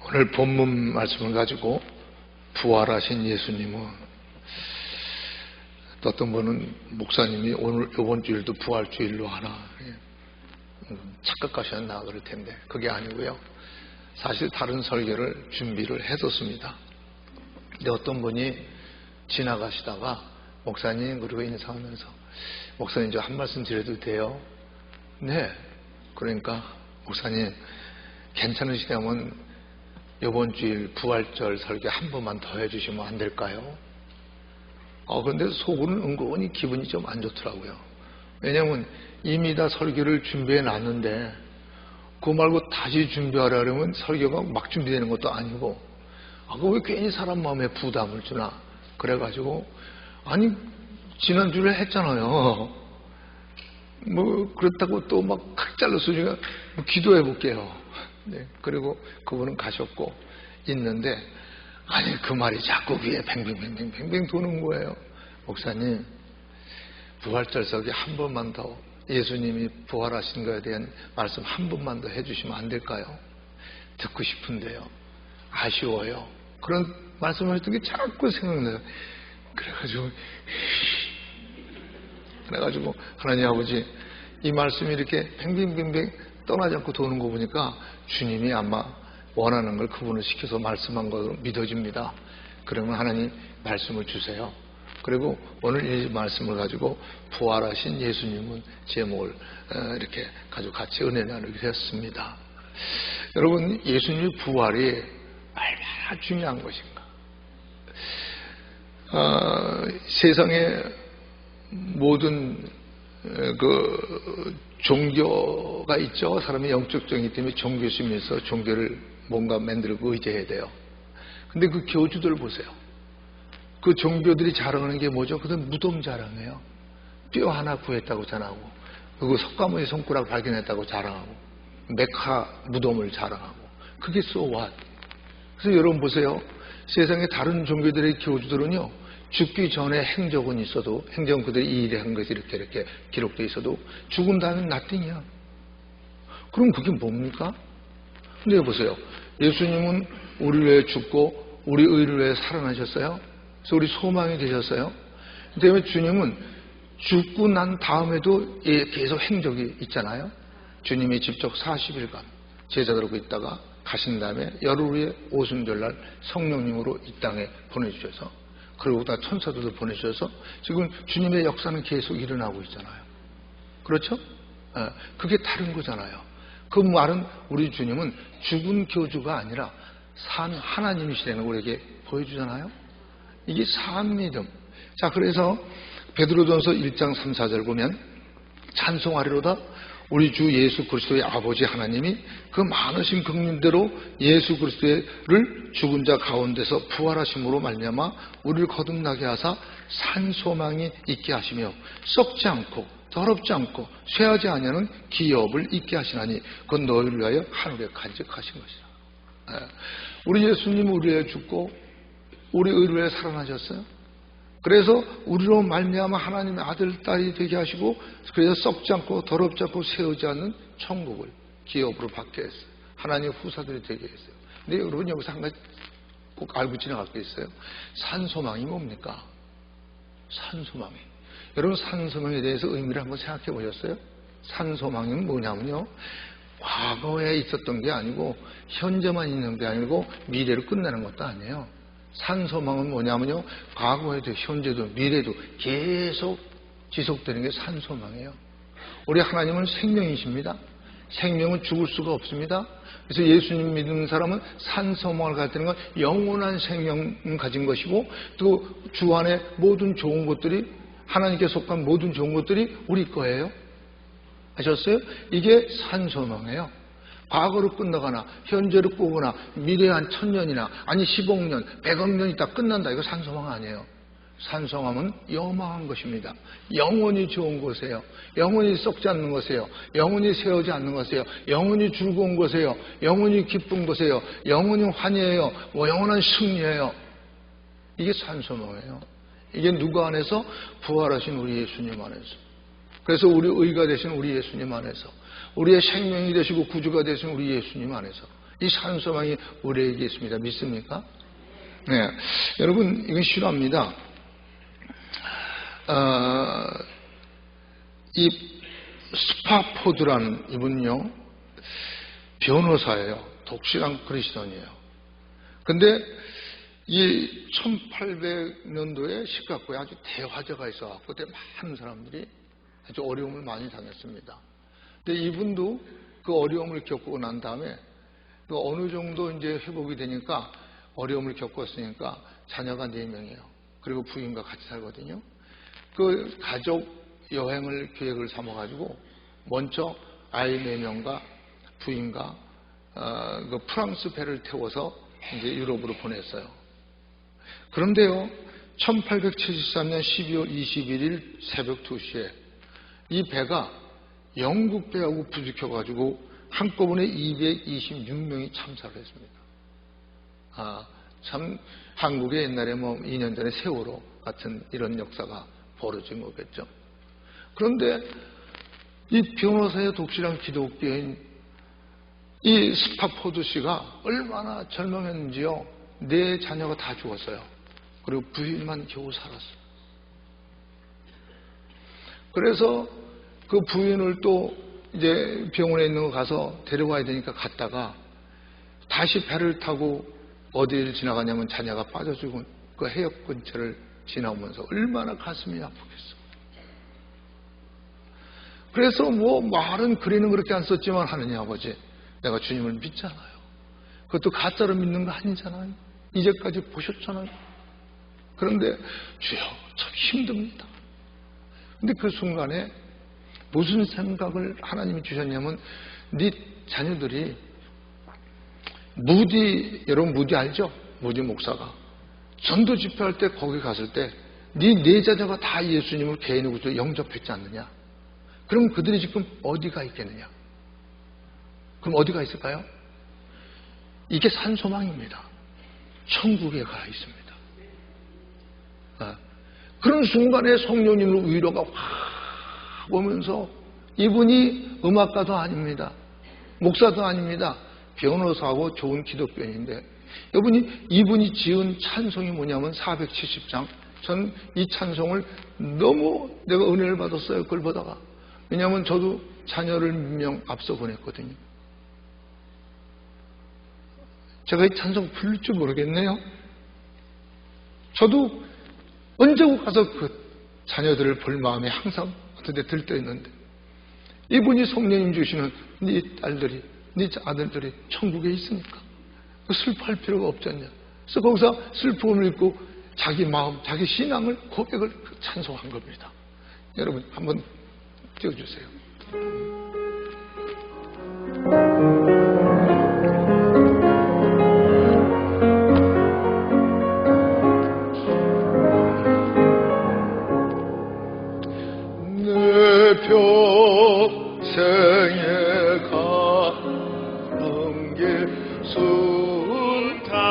오늘 본문 말씀을 가지고 부활하신 예수님은, 또 어떤 분은 목사님이 오늘 이번 주일도 부활주일로 하나 착각하셨나 그럴 텐데 그게 아니고요. 사실 다른 설교를 준비를 해뒀습니다. 근데 어떤 분이 지나가시다가 목사님 그리고 인사하면서 목사님 저 한 말씀 드려도 돼요? 네. 그러니까 목사님 괜찮으시다면 이번 주일 부활절 설교 한 번만 더 해주시면 안 될까요? 그런데 속으로는 은근히 기분이 좀 안 좋더라고요. 왜냐하면 이미 다 설교를 준비해 놨는데 그거 말고 다시 준비하라 그러면 설교가 막 준비되는 것도 아니고 그거 왜 괜히 사람 마음에 부담을 주나 그래가지고 아니 지난주에 했잖아요. 뭐 그렇다고 또 막 칵 잘라서 제가 기도해 볼게요. 네, 그리고 그분은 가셨고 있는데 아니 그 말이 자꾸 귀에 뱅뱅 도는 거예요. 목사님 부활절 설교 한 번만 더 예수님이 부활하신 것에 대한 말씀 한 번만 더 해주시면 안 될까요? 듣고 싶은데요. 아쉬워요. 그런 말씀을 했던 게 자꾸 생각나요. 그래가지고 하나님 아버지 이 말씀이 이렇게 뱅뱅 떠나지 않고 도는 거 보니까 주님이 아마 원하는 걸 그분을 시켜서 말씀한 것으로 믿어집니다. 그러면 하나님 말씀을 주세요. 그리고 오늘 이 말씀을 가지고 부활하신 예수님은 제목을 이렇게 가지고 같이 은혜 나누게 되었습니다. 여러분 예수님의 부활이 얼마나 중요한 것인가. 세상에 모든 그 종교가 있죠. 사람이 영적 정의 때문에 종교 심에서 종교를 뭔가 만들고 의지해야 돼요. 근데 그 교주들 보세요. 그 종교들이 자랑하는 게 뭐죠? 그건 무덤 자랑해요. 뼈 하나 구했다고 자랑하고, 그리고 석가모니 손가락 발견했다고 자랑하고, 메카 무덤을 자랑하고, 그게 so what? 그래서 여러분 보세요. 세상에 다른 종교들의 교주들은요, 죽기 전에 행적은 있어도, 행적은 그들이 이 일에 한 것이 이렇게 기록되어 있어도, 죽은 다음엔 nothing이야. 그럼 그게 뭡니까? 근데 보세요. 예수님은 우리를 위해 죽고, 우리 의를 위해 살아나셨어요? 그래서 우리 소망이 되셨어요? 그다음에 주님은 죽고 난 다음에도 계속 행적이 있잖아요. 주님이 직접 40일간 제자들하고 있다가 가신 다음에 열흘 후에 오순절날 성령님으로 이 땅에 보내주셔서 그리고 다 천사들도 보내주셔서 지금 주님의 역사는 계속 일어나고 있잖아요. 그렇죠? 그게 다른 거잖아요. 그 말은 우리 주님은 죽은 교주가 아니라 산 하나님이시라는 걸 우리에게 보여주잖아요. 이게 산 믿음. 자, 그래서 베드로전서 1장 3, 4절 보면 찬송하리로다 우리 주 예수 그리스도의 아버지 하나님이 그 많으신 긍휼대로 예수 그리스도를 죽은 자 가운데서 부활하심으로 말미암아 우리를 거듭나게 하사 산 소망이 있게 하시며 썩지 않고 더럽지 않고 쇠하지 아니하는 기업을 있게 하시나니 그건 너희를 위하여 하늘에 간직하신 것이라. 우리 예수님은 우리를 죽고 우리 의를 위해 살아나셨어요. 그래서 우리로 말미암아 하나님의 아들, 딸이 되게 하시고 그래서 썩지 않고 더럽지 않고 세우지 않는 천국을 기업으로 받게 했어요. 하나님의 후사들이 되게 했어요. 근데 여러분 여기서 한 가지 꼭 알고 지나갈 게 있어요. 산소망이 뭡니까? 산소망이. 여러분 산소망에 대해서 의미를 한번 생각해 보셨어요? 산소망은 뭐냐면요. 과거에 있었던 게 아니고 현재만 있는 게 아니고 미래로 끝나는 것도 아니에요. 산소망은 뭐냐면요. 과거에도 현재도 미래도 계속 지속되는 게 산소망이에요. 우리 하나님은 생명이십니다. 생명은 죽을 수가 없습니다. 그래서 예수님 믿는 사람은 산소망을 가지는 건 영원한 생명을 가진 것이고 또 주 안에 모든 좋은 것들이 하나님께 속한 모든 좋은 것들이 우리 거예요. 아셨어요? 이게 산소망이에요. 과거로 끝나거나 현재로 꾸거나 미래에 한 1000년이나 아니 10억 년, 100억 년 있다 끝난다. 이거 산소망 아니에요. 산소망은 영원한 것입니다. 영원히 좋은 것이에요. 영원히 썩지 않는 것이에요. 영원히 세우지 않는 것이에요. 영원히 즐거운 것이에요. 영원히 기쁜 것이에요. 영원히 환희예요. 영원한 승리예요. 이게 산소망이에요. 이게 누구 안에서? 부활하신 우리 예수님 안에서. 그래서 우리 의가 되신 우리 예수님 안에서 우리의 생명이 되시고 구주가 되신 우리 예수님 안에서 이 산소망이 우리에게 있습니다. 믿습니까? 네. 여러분, 이건 실화입니다. 이 스파포드라는 이분요, 변호사예요. 독실한 그리스도인이에요. 근데 이 1800년도에 시카고에 아주 대화재가 있어갖고 그때 많은 사람들이 아주 어려움을 많이 당했습니다. 근데 이분도 그 어려움을 겪고 난 다음에 어느 정도 이제 회복이 되니까 어려움을 겪었으니까 자녀가 4명이에요. 그리고 부인과 같이 살거든요. 그 가족 여행을 계획을 삼아가지고 먼저 아이 4명과 부인과 그 프랑스 배를 태워서 이제 유럽으로 보냈어요. 그런데요, 1873년 12월 21일 새벽 2시에 이 배가 영국 배하고 부딪혀가지고 한꺼번에 226명이 참사를 했습니다. 참 한국의 옛날에 2년 전에 세월호 같은 이런 역사가 벌어진 거겠죠. 그런데 이 변호사의 독실한 기독교인 이 스파포드 씨가 얼마나 절망했는지요. 4 자녀가 다 죽었어요. 그리고 부인만 겨우 살았어요. 그래서 그 부인을 또 이제 병원에 있는 거 가서 데려와야 되니까 갔다가 다시 배를 타고 어디를 지나가냐면 자녀가 빠져 죽은 그 해역 근처를 지나오면서 얼마나 가슴이 아프겠어. 그래서 말은 그리는 그렇게 안 썼지만 하느니 아버지, 내가 주님을 믿잖아요. 그것도 가짜로 믿는 거 아니잖아요. 이제까지 보셨잖아요. 그런데 주여, 참 힘듭니다. 근데 그 순간에 무슨 생각을 하나님이 주셨냐면, 네 자녀들이 여러분 무디 알죠? 무디 목사가 전도 집회할 때 거기 갔을 때 네 자녀가 다 예수님을 개인의 구주로 영접했지 않느냐? 그럼 그들이 지금 어디가 있겠느냐? 그럼 어디가 있을까요? 이게 산소망입니다. 천국에 가 있습니다. 그런 순간에 성령님의 위로가 확 오면서 이분이 음악가도 아닙니다. 목사도 아닙니다. 변호사하고 좋은 기독교인인데 이분이 지은 찬송이 뭐냐면 470장. 전 이 찬송을 너무 내가 은혜를 받았어요. 그걸 보다가. 왜냐하면 저도 자녀를 몇 명 앞서 보냈거든요. 제가 이 찬송 부를 줄 모르겠네요. 저도 언제 가서 그 자녀들을 볼 마음에 항상 어떤 데 들떠 있는데 이분이 성령님 주시는 네 딸들이, 네 아들들이 천국에 있으니까 슬퍼할 필요가 없지 않냐. 그래서 거기서 슬픔을 읽고 자기 마음, 자기 신앙을 고백을 찬송한 겁니다. 여러분 한번 띄워주세요. 내 평생에 가는 길 순탄하여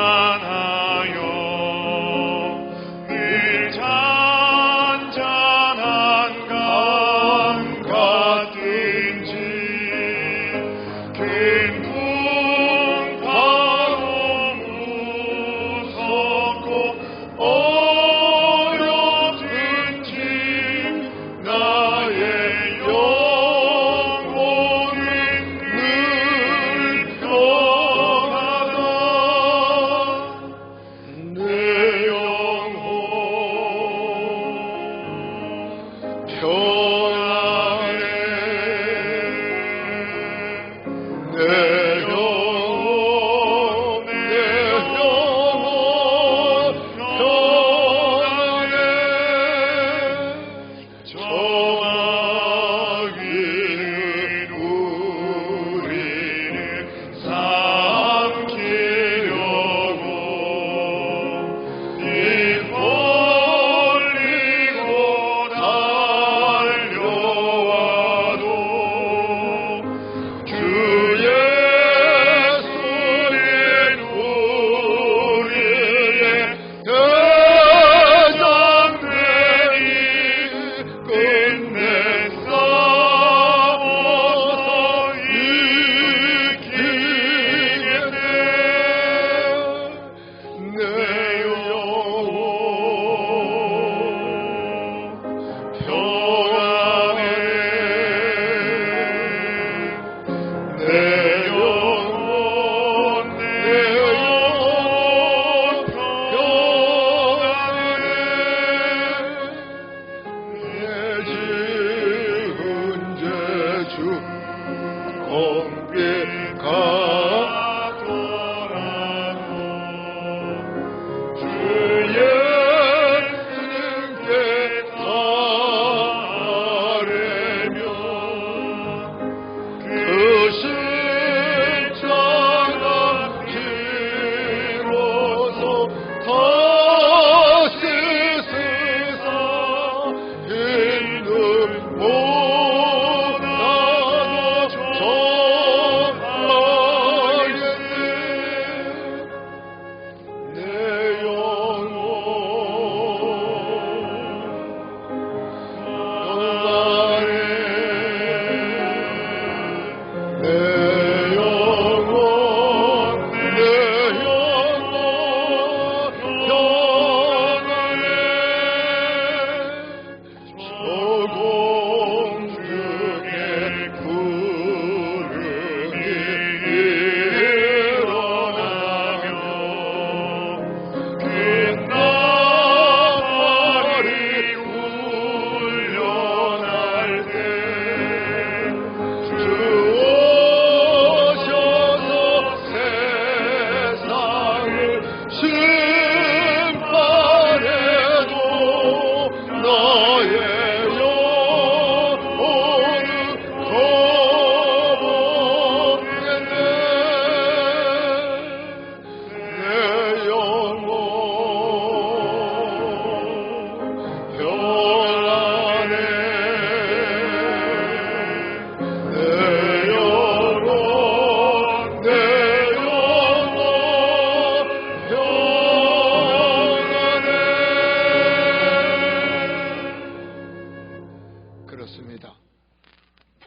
늘 잔잔한 강 같은지 긴 풍파로 무섭고 어렵든지 나의 영혼을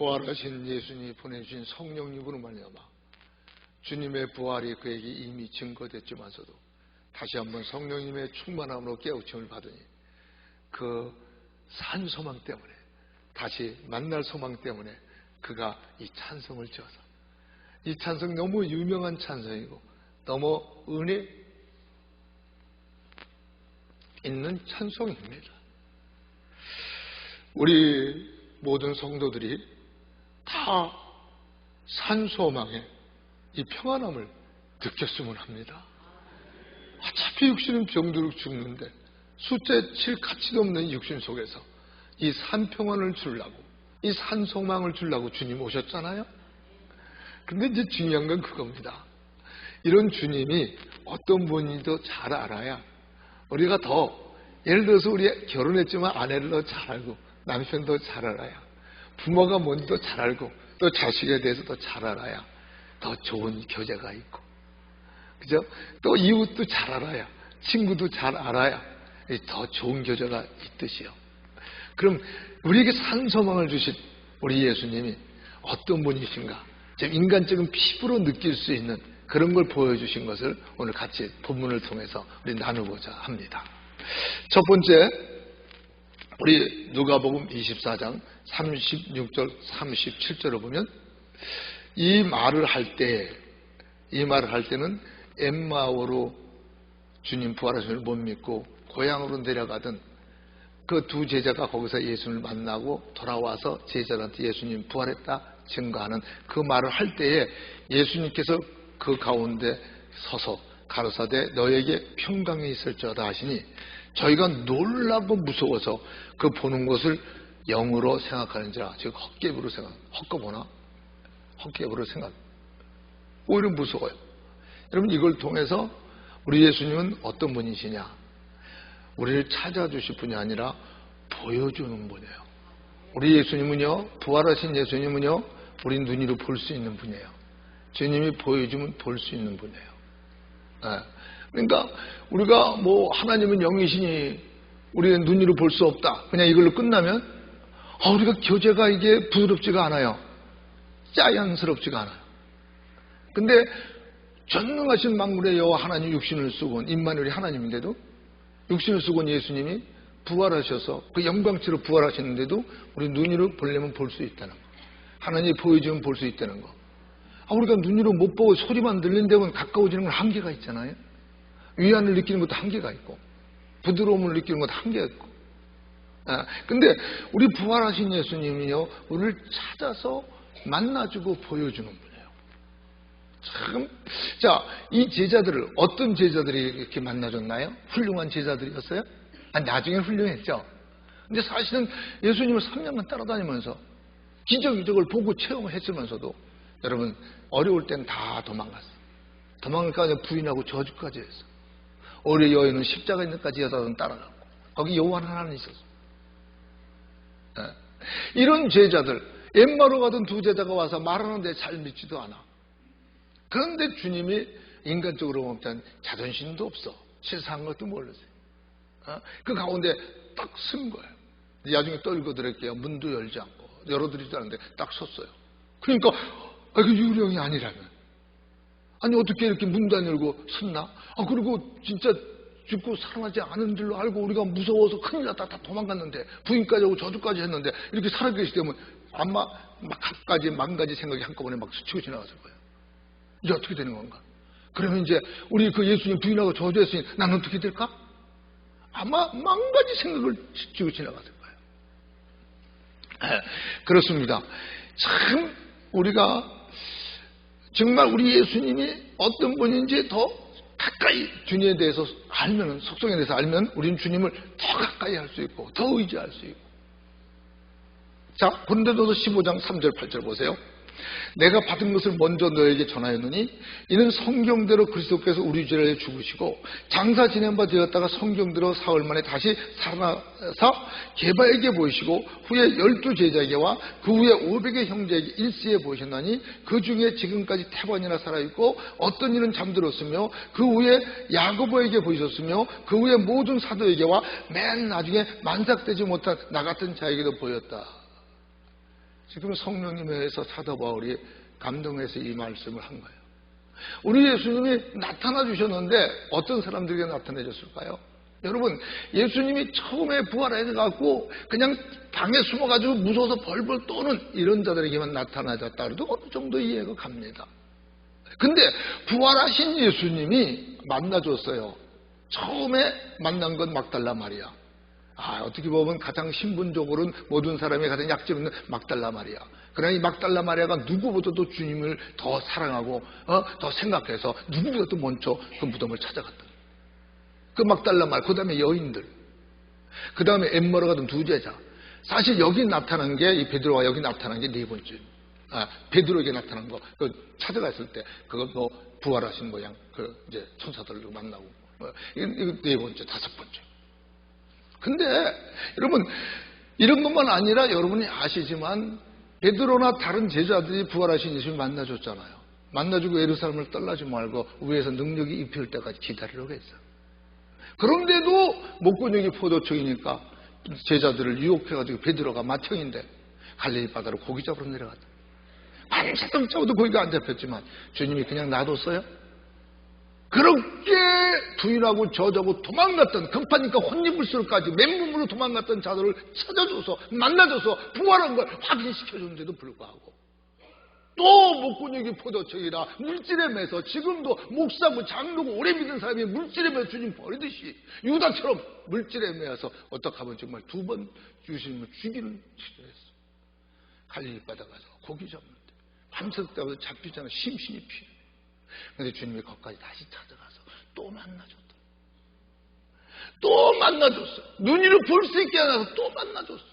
부활하신 예수님이 보내주신 성령님으로 말미암아 주님의 부활이 그에게 이미 증거됐지만서도 다시 한번 성령님의 충만함으로 깨우침을 받으니 그 산 소망 때문에, 다시 만날 소망 때문에 그가 이 찬송을 지어서, 이 찬송 너무 유명한 찬송이고 너무 은혜 있는 찬송입니다. 우리 모든 성도들이 다 산소망에 이 평안함을 느꼈으면 합니다. 어차피 육신은 병들어 죽는데 숫자에 칠 가치도 없는 육신 속에서 이 산평안을 주려고, 이 산소망을 주려고 주님 오셨잖아요. 근데 이제 중요한 건 그겁니다. 이런 주님이 어떤 분인지도 잘 알아야 우리가 더, 예를 들어서 우리 결혼했지만 아내를 더 잘 알고 남편도 잘 알아야, 부모가 뭔지도 잘 알고 또 자식에 대해서 더 잘 알아야 더 좋은 교제가 있고, 그죠? 또 이웃도 잘 알아야, 친구도 잘 알아야 더 좋은 교제가 있듯이요. 그럼 우리에게 산소망을 주신 우리 예수님이 어떤 분이신가, 지금 인간적인 피부로 느낄 수 있는 그런 걸 보여주신 것을 오늘 같이 본문을 통해서 우리 나누고자 합니다. 첫 번째, 우리 누가복음 24장 36절 37절을 보면 이 말을 할 때는 엠마오로 주님 부활하심을 못 믿고 고향으로 내려가던 그 두 제자가 거기서 예수님을 만나고 돌아와서 제자들한테 예수님 부활했다 증거하는 그 말을 할 때에 예수님께서 그 가운데 서서 가로사대 너에게 평강이 있을지어다 하시니 저희가 놀라고 무서워서 그 보는 것을 영으로 생각하는지라, 즉 헛개부로 생각, 오히려 무서워요. 여러분, 이걸 통해서 우리 예수님은 어떤 분이시냐, 우리를 찾아주실 분이 아니라 보여주는 분이에요. 우리 예수님은요, 부활하신 예수님은요, 우리 눈으로 볼 수 있는 분이에요. 주님이 보여주면 볼 수 있는 분이에요. 그러니까 우리가 뭐 하나님은 영이시니 우리는 눈으로 볼 수 없다, 그냥 이걸로 끝나면 우리가 교제가 이게 부드럽지가 않아요. 자연스럽지가 않아요. 근데 전능하신 만물의 여호와 하나님 육신을 쓰고 임마누엘이 하나님인데도, 육신을 쓰고 예수님이 부활하셔서 그 영광체로 부활하셨는데도 우리 눈으로 보려면 볼 수 있다는 거, 하나님이 보여주면 볼 수 있다는 거. 우리가 눈으로 못 보고 소리만 들린다면 가까워지는 건 한계가 있잖아요. 위안을 느끼는 것도 한계가 있고 부드러움을 느끼는 것도 한계가 있고. 근데 우리 부활하신 예수님이요, 우리를 찾아서 만나주고 보여주는 분이에요. 참, 자, 이 제자들을 어떤 제자들이 이렇게 만나줬나요? 훌륭한 제자들이었어요? 나중에 훌륭했죠. 근데 사실은 예수님을 3년만 따라다니면서 기적을 보고 체험했으면서도 여러분 어려울 땐 다 도망갔어. 도망갈까지 부인하고 저주까지 했어. 어린 여인은 십자가 있는 데까지 여자들은 따라가고 거기 요한 하나는 있었어. 이런 제자들, 엠마로 가던 두 제자가 와서 말하는데 잘 믿지도 않아. 그런데 주님이 인간적으로 보면 자존심도 없어. 세상한 것도 몰랐어요. 그 가운데 딱 쓴 거예요. 나중에 떨고 들을게요. 문도 열지 않고 열어드리지도 않는데 딱 섰어요. 그러니까 그 유령이 아니라면, 아니 어떻게 이렇게 문도 안 열고 섰나? 그리고 진짜 죽고 살아나지 않은 줄로 알고 우리가 무서워서 큰일 났다 다 도망갔는데 부인까지 하고 저주까지 했는데 이렇게 살아계시다면 아마 막 만 가지 생각이 한꺼번에 막 스치고 지나갔을 거예요. 이게 어떻게 되는 건가? 그러면 이제 우리 그 예수님 부인하고 저주했으니 나는 어떻게 될까? 아마 만 가지 생각을 스치고 지나갔을 거예요. 그렇습니다. 참 우리가 정말 우리 예수님이 어떤 분인지 더 가까이 주님에 대해서 알면, 속성에 대해서 알면 우리는 주님을 더 가까이 할 수 있고 더 의지할 수 있고. 자, 고린도전서 15장 3절 8절 보세요. 내가 받은 것을 먼저 너에게 전하였느니 이는 성경대로 그리스도께서 우리 죄를 죽으시고 장사 지낸 바 되었다가 성경대로 사흘 만에 다시 살아나서 게바에게 보이시고 후에 12제자에게와 그 후에 500의 형제에게 일시에 보이셨나니 그 중에 지금까지 태반이나 살아있고 어떤 이는 잠들었으며 그 후에 야고보에게 보이셨으며 그 후에 모든 사도에게와 맨 나중에 만삭되지 못한 나 같은 자에게도 보였다. 지금 성령님에 의해서 사도 바울이 감동해서 이 말씀을 한 거예요. 우리 예수님이 나타나 주셨는데 어떤 사람들에게 나타내 줬을까요? 여러분, 예수님이 처음에 부활해갖고 그냥 방에 숨어가지고 무서워서 벌벌 떠는 이런 자들에게만 나타나졌다 그래도 어느 정도 이해가 갑니다. 근데 부활하신 예수님이 만나줬어요. 처음에 만난 건 막달라 마리아. 어떻게 보면 가장 신분적으로는 모든 사람이 가장 약점 있는 막달라 마리아. 그러나 이 막달라 마리아가 누구보다도 주님을 더 사랑하고 더 생각해서 누구보다도 먼저 그 무덤을 찾아갔다. 그 막달라 마리아, 그 다음에 여인들, 그 다음에 엠마로 가던 두 제자. 사실 여기 나타난 게, 이 베드로가 여기 나타난 게 네 번째. 베드로에게 나타난 거, 그 찾아갔을 때 그거 뭐 부활하신 모양, 그 이제 천사들을 만나고, 이거 네 번째, 다섯 번째. 근데 여러분 이런 것만 아니라 여러분이 아시지만 베드로나 다른 제자들이 부활하신 예수님을 만나줬잖아요. 만나주고 예루살렘을 떠나지 말고 위에서 능력이 입힐 때까지 기다리려고 했어요. 그런데도 목건역이 포도청이니까 제자들을 유혹해가지고 베드로가 맏형인데 갈릴리 바다로 고기 잡으러 내려갔다. 밤새도록 잡아도 고기가 안 잡혔지만 주님이 그냥 놔뒀어요? 그렇게 부인하고 저자고 도망갔던, 급하니까 혼인불수로까지 맨몸으로 도망갔던 자들을 찾아줘서 만나줘서 부활한 걸 확인시켜줬는데도 불구하고 또 목건역이 포도청이라 물질에 매서 지금도 목사고 장로고 오래 믿은 사람이 물질에 매서 주님 버리듯이 유다처럼 물질에 매어서 어떻게 하면 정말 두 번 주님을 죽이는 짓을 했어. 갈릴리 바다 가서 고기 잡는데 밤새도록 잡히잖아. 심신이 필요해. 그런데 주님이 거기까지 다시 찾아가서 또 만나줬다. 또 만나줬어. 눈으로 볼 수 있게 하나서 또 만나줬어.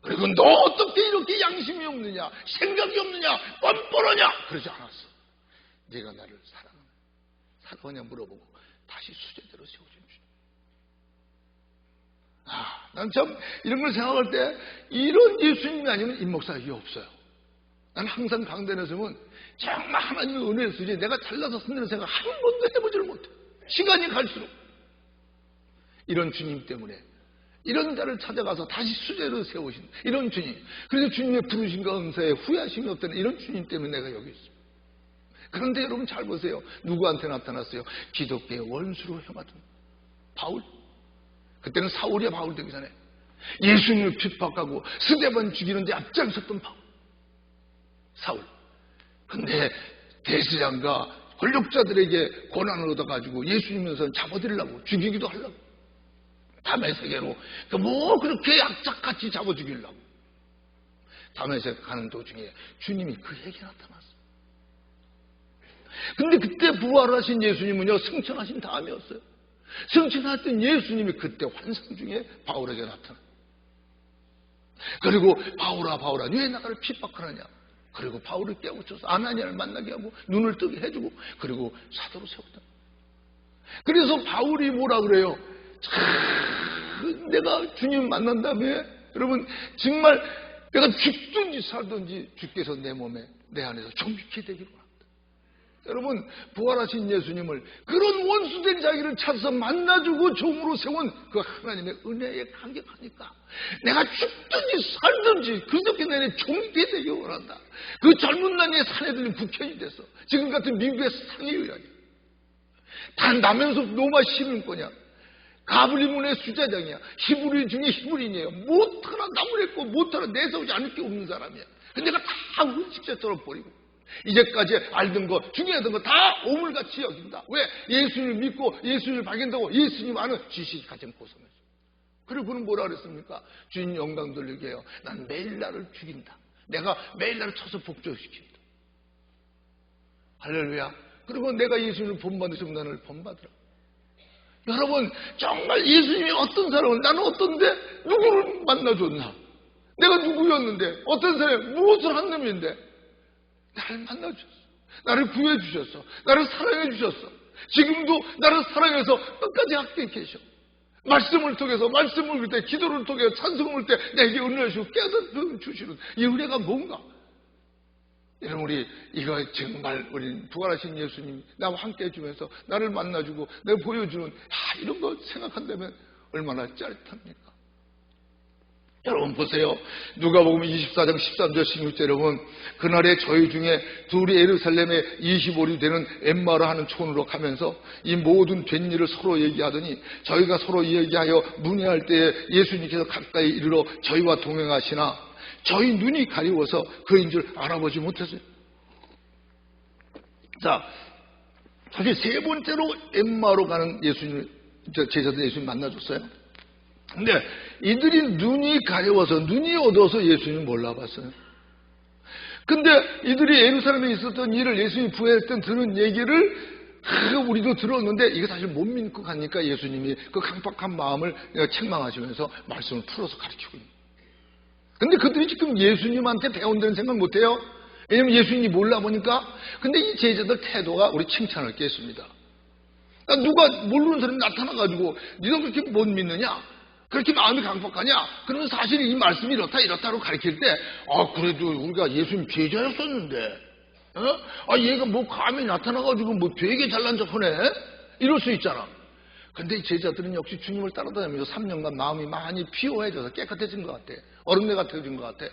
그리고 너 어떻게 이렇게 양심이 없느냐, 생각이 없느냐, 뻔뻔하냐, 그러지 않았어. 네가 나를 사랑하냐 물어보고 다시 수제대로 세워준 주님. 난 참 이런 걸 생각할 때 이런 예수님이 아니면 임목사가 이게 없어요. 난 항상 강단에 서면 정말 하나님의 은혜를 쓰지 내가 잘나서 쓴다는 생각 한 번도 해보지를 못해. 시간이 갈수록 이런 주님 때문에 이런 자를 찾아가서 다시 수제로 세우신 이런 주님, 그래서 주님의 부르심과 은사에 후회하심이 없다는 이런 주님 때문에 내가 여기 있습니다. 그런데 여러분 잘 보세요. 누구한테 나타났어요? 기독교의 원수로 혐하던 바울. 그때는 사울이야. 바울 되기 전에 예수님을 핍박하고 스데반 죽이는데 앞장섰던 바울, 사울. 근데 대제사장과 권력자들에게 권한을 얻어가지고 예수님에서 잡아들이려고, 죽이기도 하려고, 다메섹으로 뭐 그렇게 약착같이 잡아 죽이려고. 다메섹 가는 도중에 주님이 그에게 나타났어요. 근데 그때 부활하신 예수님은요, 승천하신 다음이었어요. 승천하신 예수님이 그때 환상 중에 바울에게 나타났어요. 그리고 바울아 바울아 왜 나를 핍박하느냐. 그리고 바울을 깨우쳐서 아나니아를 만나게 하고 눈을 뜨게 해주고 그리고 사도로 세웠다. 그래서 바울이 뭐라 그래요? 내가 주님 만난 다음에 여러분 정말 내가 죽든지 살든지 주께서 내 몸에 내 안에서 정직히 되기로 합니다. 여러분 부활하신 예수님을 그런 원수된 자기를 찾아서 만나주고 종으로 세운 그 하나님의 은혜에 감격하니까 내가 죽든지 살든지 그렇게 내내 종되게 되기 원한다. 그 젊은 나이에 산에 들린 국현이 돼서 지금 같은 미국의 상위 의학이 다 나면서 로마 시민권이야. 가브리문의 수자장이야. 히브리 중에 히브리인이에요. 못하나 나무랬고 못하나 내세우지 않을 게 없는 사람이야. 근데 내가 다 의식자처럼 버리고 이제까지 알던 거 중요하던 거 다 오물같이 여긴다. 왜? 예수님을 믿고 예수님을 발견하고 예수님 아는 지식이 가장 고상해서. 그리고 그는 뭐라 그랬습니까? 주님 영광 돌리게 해요. 난 매일 나를 죽인다. 내가 매일 나를 쳐서 복종시킨다. 할렐루야. 그리고 내가 예수님을 본받으시면 나를 본받으라. 여러분 정말 예수님이 어떤 사람을 나는 어떤데 누구를 만나줬나? 내가 누구였는데 어떤 사람이 무엇을 한 놈인데 나를 만나주셨어. 나를 구해주셨어. 나를 사랑해주셨어. 지금도 나를 사랑해서 끝까지 함께 계셔. 말씀을 통해서 말씀을 볼 때 기도를 통해서 찬송을 볼 때 내게 은혜를 주시고 깨닫게 주시는 이 은혜가 뭔가. 여러분 우리 이거 정말 우리 부활하신 예수님 나와 함께 해주면서 나를 만나주고 내가 보여주는 이런 거 생각한다면 얼마나 짜릿합니까? 여러분 보세요. 누가복음 24장 13절 16절 여러분 그날에 저희 중에 둘이 예루살렘에 25리 되는 엠마라 하는 촌으로 가면서 이 모든 된 일을 서로 얘기하더니 저희가 서로 얘기하여 문의할 때에 예수님께서 가까이 이르러 저희와 동행하시나 저희 눈이 가리워서 그인 줄 알아보지 못했어요. 자, 사실 세 번째로 엠마로 가는 예수님 제자들 예수님 만나줬어요. 근데 이들이 눈이 가려워서 눈이 어두워서 예수님 몰라봤어요. 근데 이들이 예루살렘에 있었던 일을 예수님이 부활했던 들은 얘기를 우리도 들었는데 이게 사실 못 믿고 가니까 예수님이 그 강팍한 마음을 책망하시면서 말씀을 풀어서 가르치고 있는. 근데 그들이 지금 예수님한테 배운다는 생각 못해요. 왜냐면 예수님이 몰라보니까. 근데 이 제자들 태도가 우리 칭찬할 게 있습니다. 누가 모르는 사람이 나타나가지고 네가 그렇게 못 믿느냐? 그렇게 마음이 강팍하냐? 그러면 사실 이 말씀이 이렇다고 가르칠 때 그래도 우리가 예수님 제자였었는데 얘가 뭐 감히 나타나가지고 뭐 되게 잘난 척하네? 이럴 수 있잖아. 근데 이 제자들은 역시 주님을 따라다니면서 3년간 마음이 많이 피오해져서 깨끗해진 것 같아. 어른네 같아진 것 같아.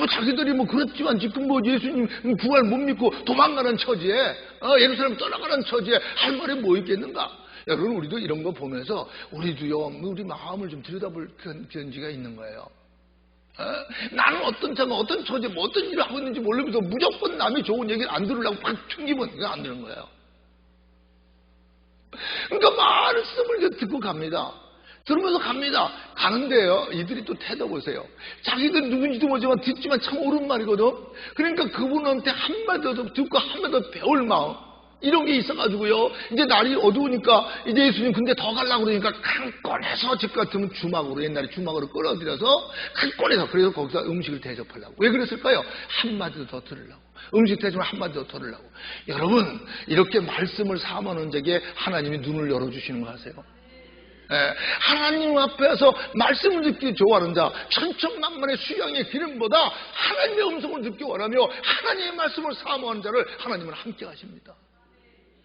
자기들이 뭐 그렇지만 지금 뭐 예수님 부활 못 믿고 도망가는 처지에 예루살렘 떠나가는 처지에 할 말이 뭐 있겠는가? 여러분 우리도 이런 거 보면서 우리도요 우리 마음을 좀 들여다볼 견지가 있는 거예요. 나는 어떤 차가 어떤 처지에 뭐 어떤 일을 하고 있는지 모르면서 무조건 남이 좋은 얘기를 안 들으려고 막 튕기면 이거 안 되는 거예요. 그러니까 말씀을 듣고 갑니다. 들으면서 갑니다. 가는데요 이들이 또 태도 보세요. 자기들 누군지도 모르지만 듣지만 참 옳은 말이거든. 그러니까 그분한테 한마디 더 듣고 한마디 더 배울 마음 이런 게 있어가지고요 이제 날이 어두우니까 이제 예수님 근데 더 가려고 그러니까 칸권에서 집 같으면 주막으로 옛날에 주막으로 끌어들여서 칸권에서 그래서 거기서 음식을 대접하려고. 왜 그랬을까요? 한마디 더 들으려고. 음식 대접을 한마디 더 들으려고. 여러분 이렇게 말씀을 사모하는 자에게 하나님이 눈을 열어주시는 거 아세요? 하나님 앞에서 말씀을 듣기 좋아하는 자 천천만만의 수양의 기름보다 하나님의 음성을 듣기 원하며 하나님의 말씀을 사모하는 자를 하나님은 함께 하십니다.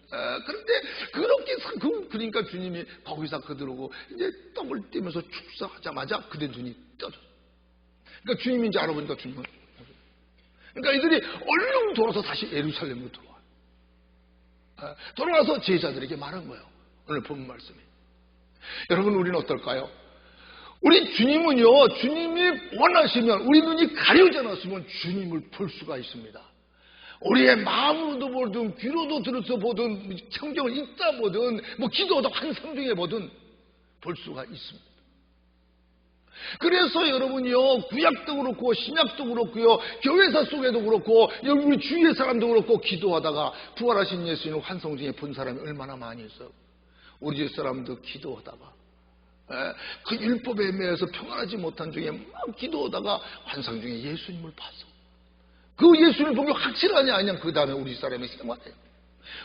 그런데 그렇게 그러니까 주님이 거기서 그들오고 이제 떡을 떼면서 축사하자마자 그대 눈이 떠졌어. 그러니까 주님인지 알아보니까 주님은 그러니까 이들이 얼른 돌아서 다시 예루살렘으로 돌아와요. 돌아와서 제자들에게 말한 거예요. 오늘 본 말씀이. 여러분 우리는 어떨까요? 우리 주님은요 주님이 원하시면 우리 눈이 가려져 놨으면 주님을 볼 수가 있습니다. 우리의 마음으로도 보든 귀로도 들어서 보든 성경을 읽다 보든 뭐 기도도 환상 중에 보든 볼 수가 있습니다. 그래서 여러분이요, 구약도 그렇고 신약도 그렇고요, 교회사 속에도 그렇고 우리 주위의 사람도 그렇고 기도하다가 부활하신 예수님을 환상 중에 본 사람이 얼마나 많이 있어요. 우리 집 사람도 기도하다가 그 율법에 매여서 평안하지 못한 중에 막 기도하다가 환상 중에 예수님을 봤어. 그 예수님을 본 게 확실하냐 아니냐, 그 다음에 우리 사람이 생활해요.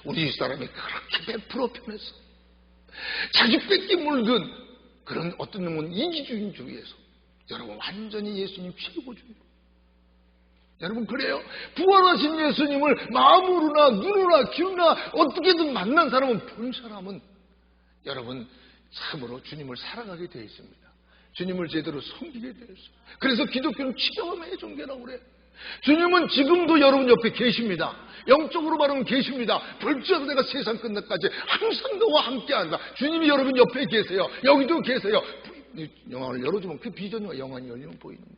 우리 사람이 그렇게 100% 변했어. 자기 뺏기 물든 그런 어떤 놈은 이기주의 중에서 여러분 완전히 예수님 최고주의. 여러분 그래요. 부활하신 예수님을 마음으로나 눈으로나 귀로나 어떻게든 만난 사람은, 본 사람은 여러분 참으로 주님을 사랑하게 되어 있습니다. 주님을 제대로 섬기게 되어 있어요. 그래서 기독교는 치경함의 종교라고 그래요. 주님은 지금도 여러분 옆에 계십니다. 영적으로 말하면 계십니다. 벌써 내가 세상 끝날까지 항상 너와 함께한다. 주님이 여러분 옆에 계세요. 여기도 계세요. 영화를 열어주면 그 비전과 영안이 열리면 보이는 거예요.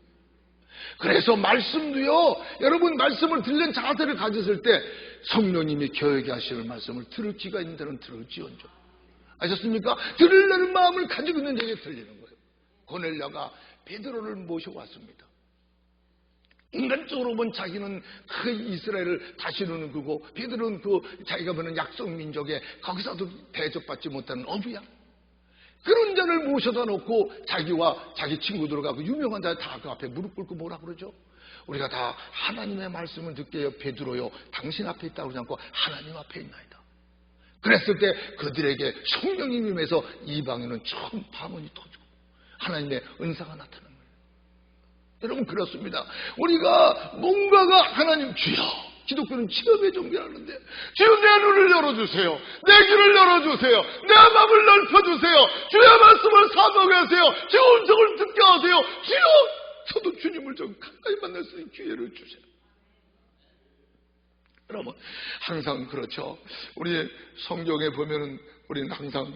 그래서 말씀도요, 여러분 말씀을 들는 자세를 가졌을 때 성령님이 교회에 하시는 말씀을 들을 귀가 있는 데는 들을지언정. 아셨습니까? 들으려는 마음을 가지고 있는 자에게 들리는 거예요. 고넬료가 베드로를 모셔왔습니다. 인간적으로 보면 자기는 그 이스라엘을 다스리는 그고, 베드로는 그 자기가 보는 약속민족에 거기서도 대접받지 못하는 어부야. 그런 자를 모셔다 놓고 자기와 자기 친구들과 그 유명한 자 다 그 앞에 무릎 꿇고 뭐라 그러죠? 우리가 다 하나님의 말씀을 듣게요. 베드로요, 당신 앞에 있다고 그러지 않고 하나님 앞에 있나이다. 그랬을 때 그들에게 성령님이 임해서 이방인은 처음 방언이 터지고 하나님의 은사가 나타나는 거예요. 여러분 그렇습니다. 우리가 뭔가가 하나님, 주여, 기독교는 치욕의 종교라는데 주여 내 눈을 열어주세요. 내 귀를 열어주세요. 내 마음을 넓혀주세요. 주의 말씀을 사모하게 하세요. 주의 음성을 듣게 하세요. 주여, 저도 주님을 좀 가까이 만날 수 있는 기회를 주세요. 여러분 항상 그렇죠. 우리 성경에 보면은 우리는 항상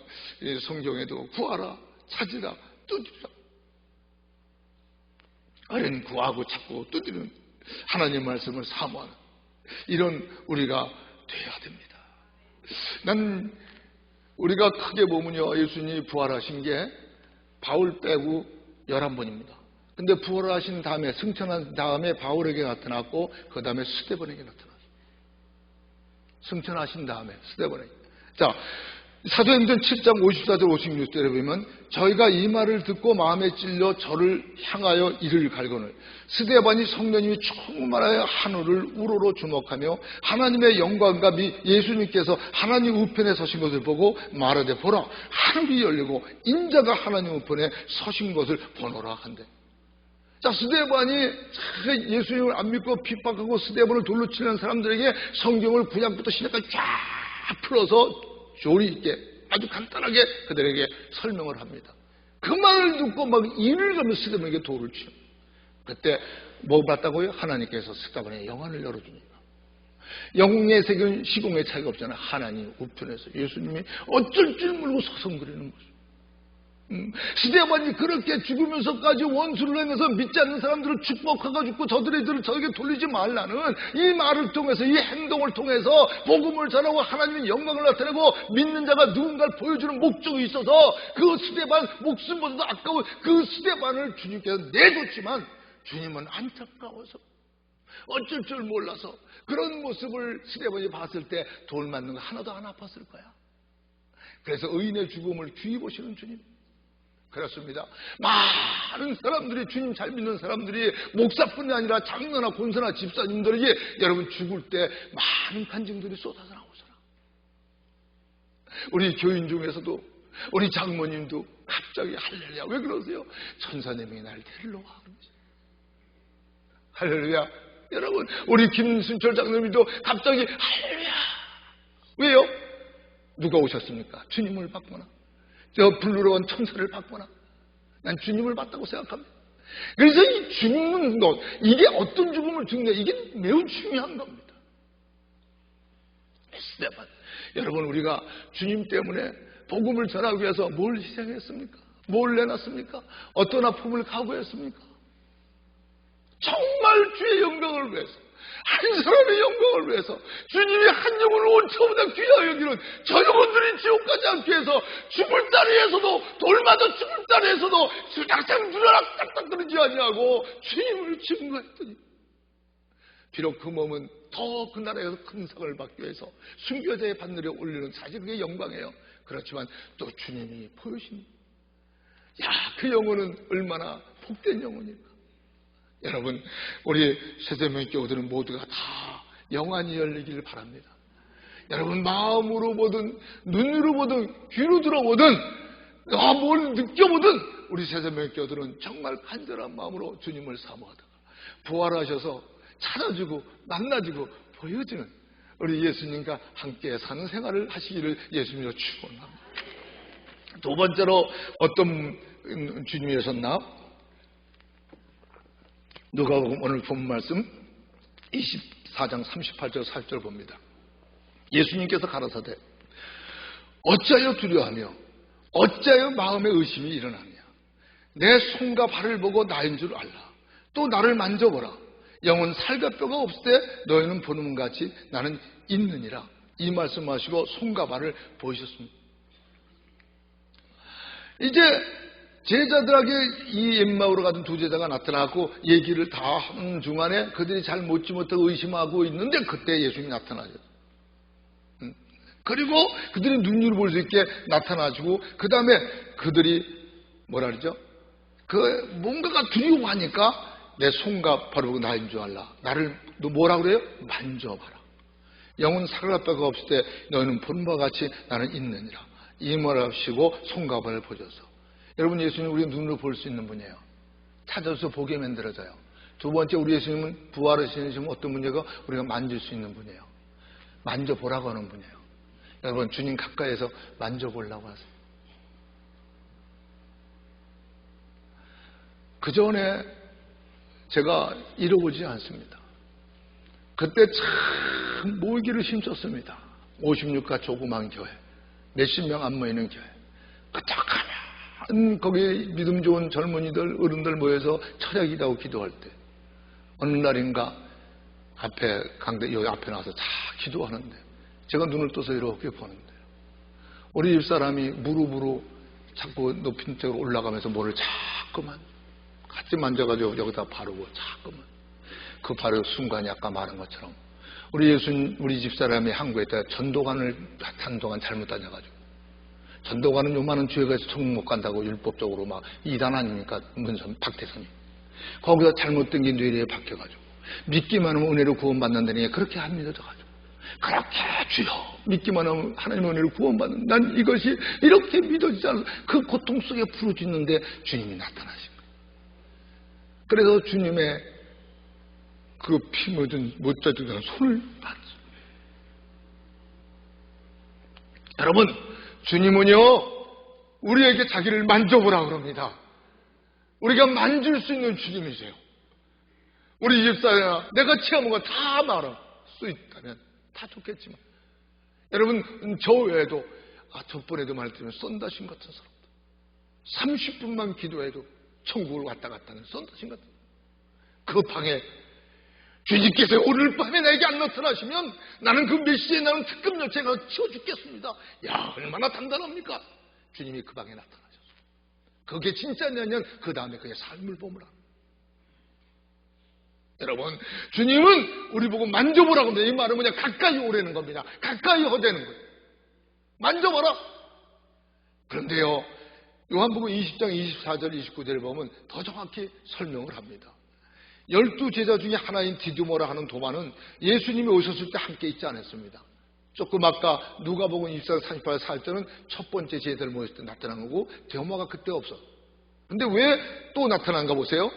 성경에도 구하라, 찾으라, 두드리라. 어린 구하고 찾고 두드리는 하나님 말씀을 사모하는 이런 우리가 돼야 됩니다. 난 우리가 크게 보면요, 예수님이 부활하신 게 바울 빼고 11번입니다. 근데 부활하신 다음에, 승천한 다음에 바울에게 나타났고 그 다음에 스데반에게 나타났어요. 승천하신 다음에 스데반에게. 자, 사도행전 7장 54절 56절에 보면 저희가 이 말을 듣고 마음에 찔려 저를 향하여 이를 갈거늘 스데반이 성령님이 충만하여 하늘을 우러러 주목하며 하나님의 영광과 예수님께서 하나님 우편에 서신 것을 보고 말하되 보라, 하늘이 열리고 인자가 하나님 우편에 서신 것을 보노라 한대. 자, 스데반이 예수님을 안 믿고 핍박하고 스데반을 돌로 치는 사람들에게 성경을 구약부터 신약까지 쫙 풀어서 조리 있게 아주 간단하게 그들에게 설명을 합니다. 그 말을 듣고 막 이를 가며 스데반에게 돌을 치요. 그때 뭐 봤다고요? 하나님께서 스데반의 영안을 열어주니까. 영웅의 세계는 시공의 차이가 없잖아요. 하나님 우편에서 예수님이 어쩔 줄 모르고 서성거리는 거죠. 스데반이 그렇게 죽으면서까지 원수를 행해서 믿지 않는 사람들을 축복해가지고 저들을 저에게 돌리지 말라는 이 말을 통해서, 이 행동을 통해서 복음을 전하고 하나님의 영광을 나타내고 믿는 자가 누군가를 보여주는 목적이 있어서 그 스데반 목숨보다도 아까운 그 스데반을 주님께서 내줬지만 주님은 안타까워서 어쩔 줄 몰라서 그런 모습을 스데반이 봤을 때 돌 맞는 거 하나도 안 아팠을 거야. 그래서 의인의 죽음을 귀히 보시는 주님. 그렇습니다. 많은 사람들이, 주님 잘 믿는 사람들이 목사뿐이 아니라 장로나 권사나 집사님들에게 여러분 죽을 때 많은 간증들이 쏟아져 나오잖아. 우리 교인 중에서도 우리 장모님도 갑자기 할렐루야, 왜 그러세요? 천사님이 날 데리러 와 그러지. 할렐루야. 여러분 우리 김순철 장로님도 갑자기 할렐루야. 왜요? 누가 오셨습니까? 주님을 받거나 저 불르러 온 천사를 받거나. 난 주님을 받다고 생각합니다. 그래서 이 죽는 것, 이게 어떤 죽음을 죽느냐, 이게 매우 중요한 겁니다. 스데반, 여러분 우리가 주님 때문에 복음을 전하기 위해서 뭘 희생했습니까? 뭘 내놨습니까? 어떤 아픔을 각오했습니까? 정말 주의 영광을 위해서, 한 사람의 영광을 위해서 주님이 한 영혼을 온처보다 귀하여 여기는 저 영혼들이 지옥까지 않기 위해서 죽을 자리에서도 돌맞아 죽을 자리에서도 수장창 두려라 딱딱거리지 아니하고 주님을 증거했더니 비록 그 몸은 더 그 나라에서 큰 상을 받기 위해서 순교자의 바늘에 올리는 사실 그게 영광이에요. 그렇지만 또 주님이 보여신 그 영혼은 얼마나 복된 영혼일까. 여러분, 우리 세대명 교우들은 모두가 다 영안이 열리기를 바랍니다. 여러분, 마음으로 보든 눈으로 보든 귀로 들어보든 뭘 느껴보든 우리 세대명 교우들은 정말 간절한 마음으로 주님을 사모하다가 부활하셔서 찾아주고 만나주고 보여주는 우리 예수님과 함께 사는 생활을 하시기를 예수님으로 축원합니다. 두 번째로 어떤 주님이 오셨나? 누가복음 오늘 본 말씀 24장 38절 40절 봅니다. 예수님께서 가라사대 어찌하여 두려워하며 어찌하여 마음에 의심이 일어나느냐. 내 손과 발을 보고 나인 줄 알라. 또 나를 만져보라. 영은 살과 뼈가 없을 때 너희는 보는 것 같이 나는 있느니라. 이 말씀하시고 손과 발을 보이셨습니다. 이제 제자들에게 이 엠마오로 가던 두 제자가 나타나고 얘기를 다 하는 중간에 그들이 잘 묻지 못하고 의심하고 있는데 그때 예수님이 나타나죠. 그리고 그들이 눈으로 볼 수 있게 나타나주고 그 다음에 그들이 뭐라 그러죠? 뭔가가 두려워하니까 내 손과 발을 보고 나인 줄 알라. 나를 너 뭐라 그래요? 만져봐라. 영은 살과 뼈가 없을 때 너희는 보는 바와 같이 나는 있느니라. 이 말을 하시고 손과 발을 보셔서. 여러분, 예수님 우리 눈으로 볼 수 있는 분이에요. 찾아서 보게 만들어져요. 두 번째, 우리 예수님은 부활하시는 어떤 분이고 우리가 만질 수 있는 분이에요. 만져보라고 하는 분이에요. 여러분, 주님 가까이에서 만져보려고 하세요. 그 전에 제가 잃어보지 않습니다. 그때 참 모이기를 힘썼습니다. 56가 조그만 교회, 몇십 명 안 모이는 교회. 끄적하면 거기 믿음 좋은 젊은이들, 어른들 모여서 철야기도하고 기도할 때 어느 날인가 앞에 강대 여기 앞에 나와서 다 기도하는데 제가 눈을 떠서 이렇게 보는데 우리 집사람이 무릎으로 자꾸 높은 쪽으로 올라가면서 뭐를 자꾸만 같이 만져가지고 여기다 바르고 자꾸만 그 바르는 순간이 아까 말한 것처럼 우리 집사람이 한국에 있다가 전도관을 한동안 잘못 다녀가지고 전도관은 요만한 교회가 총 못 간다고 율법적으로 막 이단 아닙니까? 문선 박태선이 거기서 잘못된 게 뇌리에 박혀가지고 믿기만 하면 은혜로 구원받는다니 그렇게 안 믿어져가지고 그렇게 주여 믿기만 하면 하나님의 은혜로 구원받는 난 이것이 이렇게 믿어지지 않아서 그 고통 속에 부르짖는데 주님이 나타나신 거예요. 그래서 주님의 그 피 묻은 못 젖은 손을 봤어요. 여러분, 주님은요 우리에게 자기를 만져보라 그럽니다. 우리가 만질 수 있는 주님이세요. 우리 집사야 내가 체험한 거 다 말할 수 있다면 다 좋겠지만 여러분 저 외에도 저번에도 말했지만 썬다신 같은 사람들 30분만 기도해도 천국을 왔다 갔다 하는 썬다신 같은 그 방에 주님께서 오늘 밤에 나에게 안 나타나시면 나는 그 메시지에 나는 특급 열차가 치워 죽겠습니다. 야 얼마나 단단합니까? 주님이 그 방에 나타나셨어요. 그게 진짜냐면 그 다음에 그의 삶을 보므라. 여러분 주님은 우리 보고 만져보라고 합니다. 이 말은 뭐냐 가까이 오라는 겁니다. 가까이 허대는 거예요. 만져봐라. 그런데요 요한복음 20장 24절 29절을 보면 더 정확히 설명을 합니다. 12제자 중에 하나인 디두모라 하는 도마는 예수님이 오셨을 때 함께 있지 않았습니다. 조금 아까 누가복음 24장 38절 살 때는 첫 번째 제자들 모였을 때 나타난 거고 디두모가 그때 없어. 근데 왜 또 나타난가 보세요.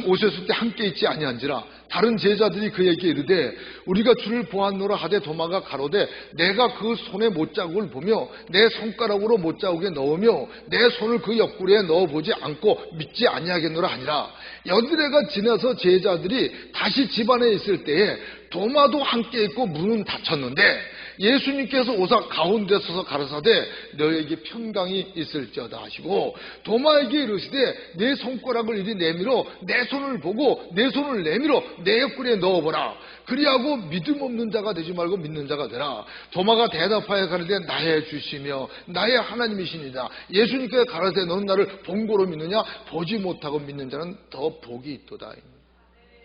오셨을 때 함께 있지 아니한지라 다른 제자들이 그에게 이르되 우리가 주를 보았노라 하되 도마가 가로되 내가 그 손의 못자국을 보며 내 손가락으로 못자국에 넣으며 내 손을 그 옆구리에 넣어보지 않고 믿지 아니하겠노라 하니라. 여드레가 지나서 제자들이 다시 집안에 있을 때에 도마도 함께 있고 문은 닫혔는데 예수님께서 오사 가운데 서서 가라사대 너에게 평강이 있을지어다 하시고 도마에게 이르시되 내 손가락을 이리 내밀어 내 손을 보고 내 손을 내밀어 내 옆구리에 넣어보라. 그리하고 믿음 없는 자가 되지 말고 믿는 자가 되라. 도마가 대답하여 가는데 나의 주시며 나의 하나님이시니라. 예수님께서 가라사대 너는 나를 본고로 믿느냐? 보지 못하고 믿는 자는 더 복이 있도다.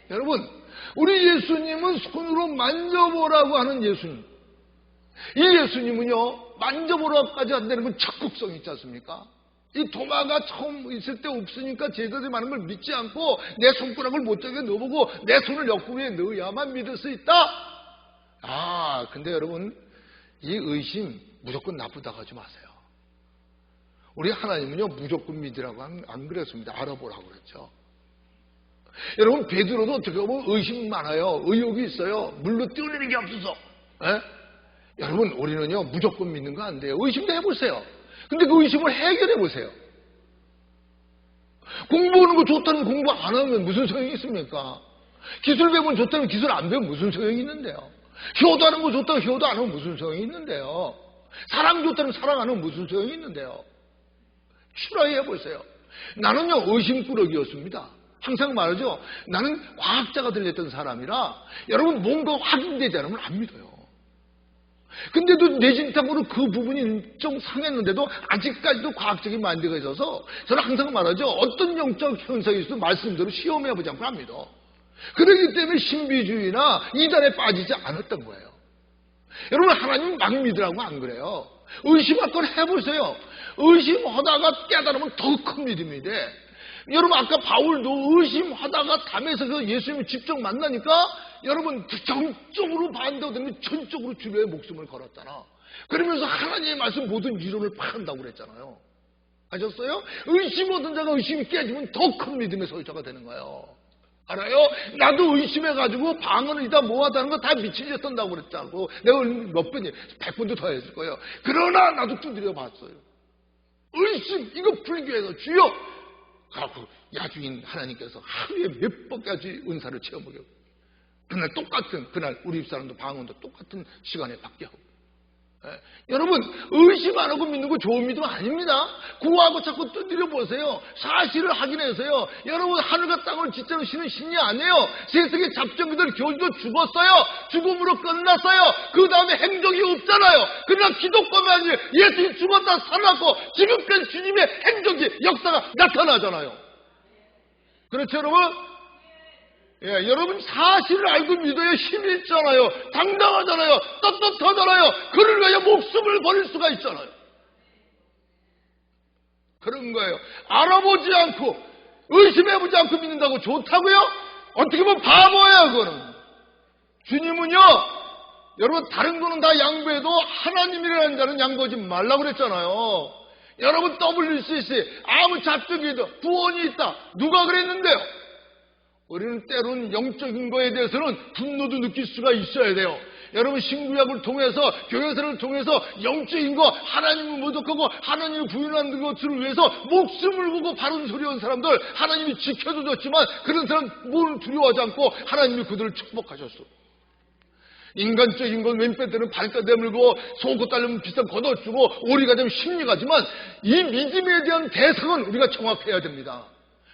여러분, 우리 예수님은 손으로 만져보라고 하는 예수님. 이 예수님은요, 만져보라고까지 안 되는 건 적극성이 있지 않습니까? 이 도마가 처음 있을 때 없으니까 제자들이 많은 걸 믿지 않고 내 손가락을 못되게 넣어보고 내 손을 옆구리에 넣어야만 믿을 수 있다? 근데 여러분, 이 의심 무조건 나쁘다고 하지 마세요. 우리 하나님은요, 무조건 믿으라고 안 그랬습니다. 알아보라고 그랬죠. 여러분, 베드로도 어떻게 보면 의심이 많아요. 의욕이 있어요. 물로 뛰어내리는 게 없어서. 여러분, 우리는요, 무조건 믿는 거 안 돼요. 의심도 해보세요. 근데 그 의심을 해결해보세요. 공부하는 거 좋다는 공부 안 하면 무슨 소용이 있습니까? 기술 배우면 좋다는 기술 안 배우면 무슨 소용이 있는데요? 효도하는 거 좋다고 효도 안 하면 무슨 소용이 있는데요? 사랑 좋다는 사랑 안 하면 무슨 소용이 있는데요? 추라해보세요. 나는요, 의심꾸러기였습니다. 항상 말하죠. 나는 과학자가 되려던 사람이라 여러분 뭔가 확인되지 않으면 안 믿어요. 근데도 내진탕으로 그 부분이 좀 상했는데도 아직까지도 과학적인 마인드가 있어서 저는 항상 말하죠. 어떤 영적 현상이 있어도 말씀대로 시험해보지 않고 안 믿어. 그렇기 때문에 신비주의나 이단에 빠지지 않았던 거예요. 여러분, 하나님 막 믿으라고 안 그래요. 의심할 건 해보세요. 의심하다가 깨달으면 더 큰 믿음이 돼. 여러분, 아까 바울도 의심하다가 담에서 예수님을 직접 만나니까 여러분 정적으로 반대되면 전적으로 주변에 목숨을 걸었잖아. 그러면서 하나님의 말씀 모든 이론을 파한다고 그랬잖아요. 아셨어요? 의심하던 자가 의심이 깨지면 더 큰 믿음의 소유자가 되는 거예요. 알아요? 나도 의심해가지고 방언이다 뭐하다는 거 다 미친 짓 한다고 그랬잖고. 내가 몇 번이 100번도 더 했을 거예요. 그러나 나도 두드려 봤어요. 의심, 이거 불교에서 주여! 가고 야주인 하나님께서 하루에 몇 번까지 은사를 체험하게 하고 그날 우리 집사람도 방언도 똑같은 시간에 받게 하고. 여러분, 의심 안 하고 믿는 거 좋은 믿음 아닙니다. 구하고 자꾸 두드려 보세요. 사실을 확인해서요. 여러분, 하늘과 땅을 짓자는 신은 신이 아니에요. 세상의 잡정이들 교주도 죽었어요. 죽음으로 끝났어요. 그 다음에 행적이 없잖아요. 그러나 기독교만 예수님 죽었다 살았고 지금까지 주님의 행적이 역사가 나타나잖아요. 그렇죠, 여러분? 여러분, 사실을 알고 믿어야 힘이 있잖아요. 당당하잖아요. 떳떳하잖아요. 그를 위하여 목숨을 버릴 수가 있잖아요. 그런 거예요. 알아보지 않고 의심해보지 않고 믿는다고 좋다고요? 어떻게 보면 바보예요, 그거는. 주님은요, 여러분, 다른 거는 다 양보해도 하나님이라는 자는 양보하지 말라고 그랬잖아요. 여러분, WCC 아무 잡적이도 구원이 있다. 누가 그랬는데요? 우리는 때로는 영적인 거에 대해서는 분노도 느낄 수가 있어야 돼요. 여러분, 신구약을 통해서 교회사를 통해서 영적인 거 하나님을 모독하고 하나님을 부인하는 것을 위해서 목숨을 걸고 바른 소리 한 사람들 하나님이 지켜주셨지만 그런 사람 뭘 두려워하지 않고 하나님이 그들을 축복하셨어. 인간적인 건 왼배 때는 발가 대물고 속옷 달려면 비싼 걷어주고 오리가 되면 심리가지만 이 믿음에 대한 대상은 우리가 정확해야 됩니다.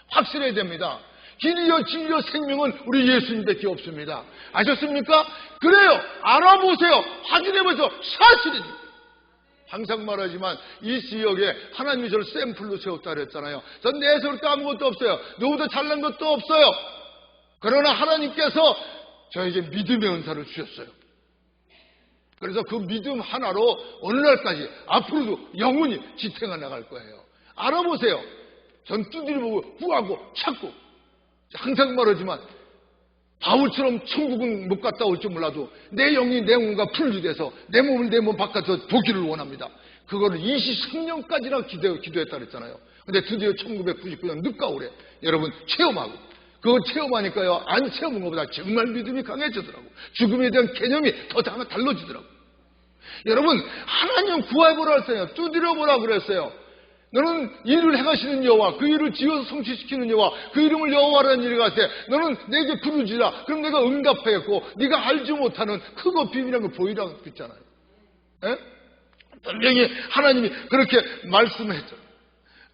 확실해야 됩니다. 길이요 진리요 생명은 우리 예수님밖에 없습니다. 아셨습니까? 그래요. 알아보세요. 확인해보세요. 사실입니다. 항상 말하지만 이 지역에 하나님이 저를 샘플로 세웠다 그랬잖아요. 전 내세울 때 아무것도 없어요. 누구도 잘난 것도 없어요. 그러나 하나님께서 저에게 믿음의 은사를 주셨어요. 그래서 그 믿음 하나로 어느 날까지 앞으로도 영원히 지탱해 나갈 거예요. 알아보세요. 전 두드려보고 구하고 찾고 항상 말하지만 바울처럼 천국은 못 갔다 올지 몰라도 내 영이 내 몸과 분리돼서 내 몸을 내 몸 바깥에서 보기를 원합니다. 그거를 23년까지나 기도했다 그랬잖아요. 근데 드디어 1999년 늦가을에 여러분 체험하고 그거 체험하니까요, 안 체험한 것보다 정말 믿음이 강해지더라고. 죽음에 대한 개념이 더 달라지더라고. 여러분, 하나님 구해보라 했어요. 두드려보라 그랬어요. 너는 일을 행하시는 여호와, 그 일을 지어서 성취시키는 여호와, 그 이름을 여호와라는 일을 할때 너는 내게 부르지라. 그럼 내가 응답하겠고 네가 알지 못하는 크고 비밀한 걸 보이라고 했잖아요. 에? 분명히 하나님이 그렇게 말씀했죠.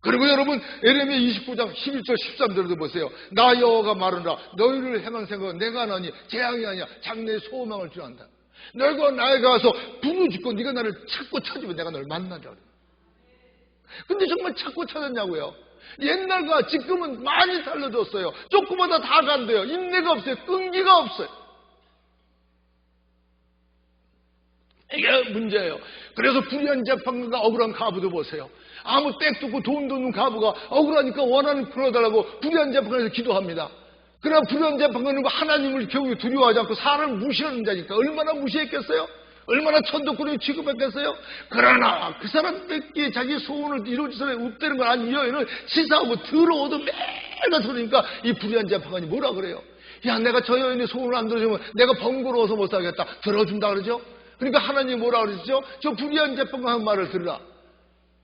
그리고 여러분 예레미야 29장 11절 13절도 보세요. 나 여호와가 말하노라 너희를 행한 생각은 내가 하나니 재앙이 아니야 장래의 소망을 줄 안다. 너희가 나에게 가서 부르짖고 네가 나를 찾고 찾으면 내가 너를 만나리라. 근데 정말 찾고 찾았냐고요? 옛날과 지금은 많이 달라졌어요. 조금마다 다 간대요. 인내가 없어요. 끈기가 없어요. 이게 문제예요. 그래서 불의한 재판관과 억울한 가부도 보세요. 아무 땡도 없고 돈도 없는 가부가 억울하니까 원하는 풀어달라고 불의한 재판관에서 기도합니다. 그러나 불의한 재판관은 하나님을 겨우 두려워하지 않고 사람을 무시하는 자니까 얼마나 무시했겠어요? 얼마나 천덕꾸러기 취급했겠어요? 그러나 그 사람들께 자기 소원을 이루어지서는 웃대는 걸 아닌 여인을 치사하고 더러워도 매일같이 그러니까 이 불의한 재판관이 뭐라 그래요? 야, 내가 저 여인의 소원을 안 들어주면 내가 번거로워서 못 살겠다. 들어준다 그러죠? 그러니까 하나님이 뭐라 그러죠? 저 불의한 재판관 한 말을 들으라.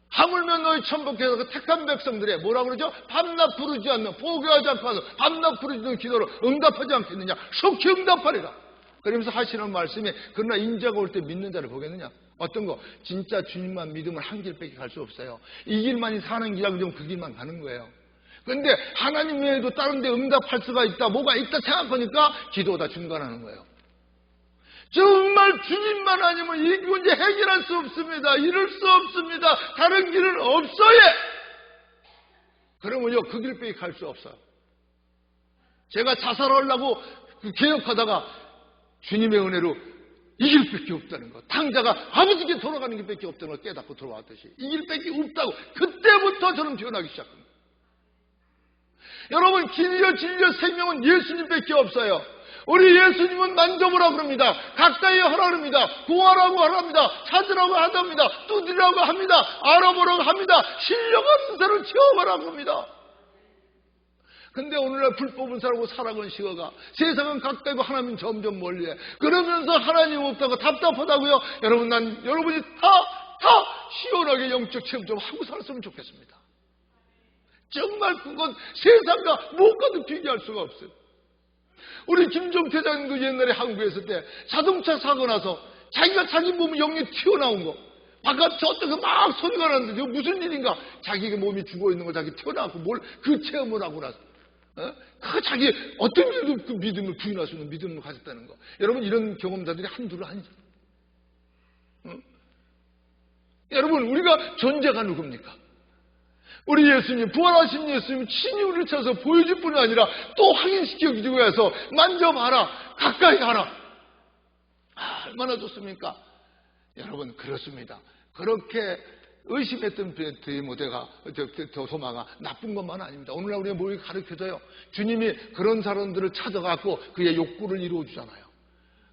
하물며 너희 천복해서 그 택한 백성들의 뭐라 그러죠? 밤낮 부르지 않는 포기하지 않고 하는 밤낮 부르지 않는 기도를 응답하지 않겠느냐? 속히 응답하리라. 그러면서 하시는 말씀이 그러나 인자가 올 때 믿는 자를 보겠느냐? 어떤 거? 진짜 주님만 믿으면 한 길밖에 갈 수 없어요. 이 길만이 사는 길이라고 그러면 그 길만 가는 거예요. 그런데 하나님 외에도 다른 데 응답할 수가 있다, 뭐가 있다 생각하니까 기도가 중단하는 거예요. 정말 주님만 아니면 이 문제 해결할 수 없습니다. 이룰 수 없습니다. 다른 길은 없어요. 그러면요 그 길밖에 갈 수 없어요. 제가 자살하려고 개혁하다가 주님의 은혜로 이 길밖에 없다는 것, 탕자가 아버지께 돌아가는 길밖에 없다는 걸 깨닫고 돌아왔듯이 이 길밖에 없다고 그때부터 저는 변하기 시작합니다. 여러분 길이요 진리요 생명은 예수님밖에 없어요. 우리 예수님은 만져보라고 그럽니다. 가까이 하라고 합니다. 구하라고 하랍니다. 찾으라고 하답니다. 두드리라고 합니다. 알아보라고 합니다. 신령 없는 사람을 체험하라고 합니다. 근데 오늘날 불법은 살고 사랑은 식어가 세상은 가까이고 하나님은 점점 멀리해. 그러면서 하나님 없다고 답답하다고요? 여러분 난 여러분이 다 시원하게 영적 체험 좀 하고 살았으면 좋겠습니다. 정말 그건 세상과 무엇과도 비교할 수가 없어요. 우리 김종태 장님도 옛날에 한국에 있을 때 자동차 사고 나서 자기가 자기 몸에 영이 튀어나온 거 바깥 저쪽에서 막 소리가 나는데 이거 무슨 일인가 자기 몸이 죽어있는 걸 자기 튀어나왔고 뭘 그 체험을 하고 나서 그 자기 어떤 일도 그 믿음을 부인할 수 있는 믿음을 가졌다는 거. 여러분 이런 경험자들이 한둘은 아니죠. 여러분 우리가 존재가 누굽니까? 우리 예수님, 부활하신 예수님 친히 우리를 찾아서 보여줄 뿐이 아니라 또 확인시켜주고 해서 만져봐라, 가까이 가라. 얼마나 좋습니까? 여러분 그렇습니다. 그렇게 의심했던 디모데가 도마가 나쁜 것만 아닙니다. 오늘날 우리가 뭘 가르쳐줘요? 주님이 그런 사람들을 찾아갖고 그의 욕구를 이루어주잖아요.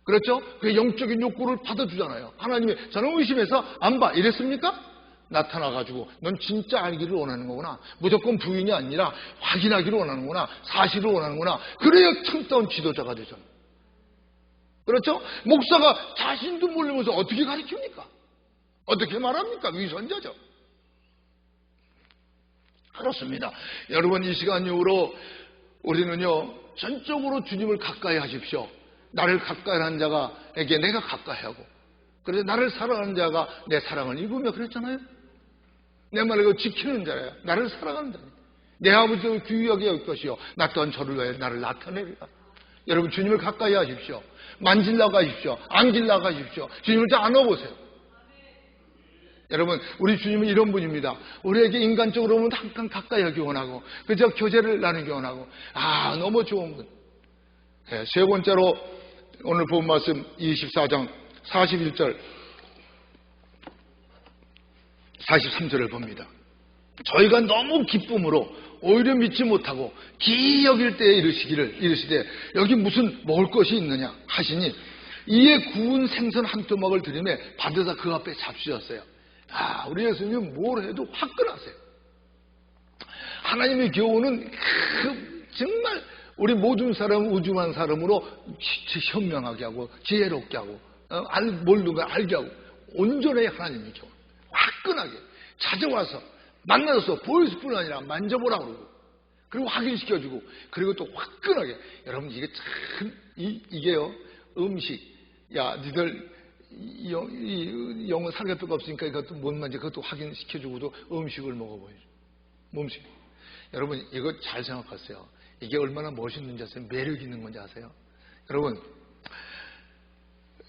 그렇죠? 그의 영적인 욕구를 받아주잖아요. 하나님이 저는 의심해서 안 봐 이랬습니까? 나타나가지고 넌 진짜 알기를 원하는 거구나. 무조건 부인이 아니라 확인하기를 원하는구나. 사실을 원하는구나. 그래야 참다운 지도자가 되죠. 그렇죠? 목사가 자신도 모르면서 어떻게 가르칩니까? 어떻게 말합니까? 위선자죠. 그렇습니다. 여러분 이 시간 이후로 우리는요 전적으로 주님을 가까이 하십시오. 나를 가까이 하는 자가에게 내가 가까이 하고 그래서 나를 사랑하는 자가 내 사랑을 입으며 그랬잖아요. 내 말을 지키는 자예요. 나를 사랑하는 자예요. 내 아버지도 귀하게 여길 것이요 나 또한 저를 위해 나를 나타내리라. 여러분 주님을 가까이 하십시오. 만질라고 하십시오. 안길라고 하십시오. 주님을 잘 안아보세요. 여러분 우리 주님은 이런 분입니다. 우리에게 인간적으로 보면 항상 가까이 하기 원하고 그저 교제를 나누기 원하고 너무 좋은 분. 세 번째로 오늘 본 말씀 24장 41절 43절을 봅니다. 저희가 너무 기쁨으로 오히려 믿지 못하고 기이 여길 때에 이르시되 여기 무슨 먹을 것이 있느냐 하시니 이에 구운 생선 한 토막을 드리매 받으사 그 앞에 잡수셨어요. 우리 예수님은 뭘 해도 화끈하세요. 하나님의 교훈은 정말 우리 모든 사람 우주만 사람으로 현명하게 하고 지혜롭게 하고 모르는 걸 알게 하고 온전히 하나님의 교훈 화끈하게 찾아와서 만나서 보여줄 뿐 아니라 만져보라고 그러고 그리고 확인시켜주고 그리고 또 화끈하게 여러분 이게 참 이게요 음식 야 니들 이 영은 살갑뼈가 없으니까 이것도 못 만져, 그것도 확인시켜주고도 음식을 먹어보여요. 음식. 여러분, 이거 잘 생각하세요. 이게 얼마나 멋있는지 아세요? 매력 있는 건지 아세요? 여러분,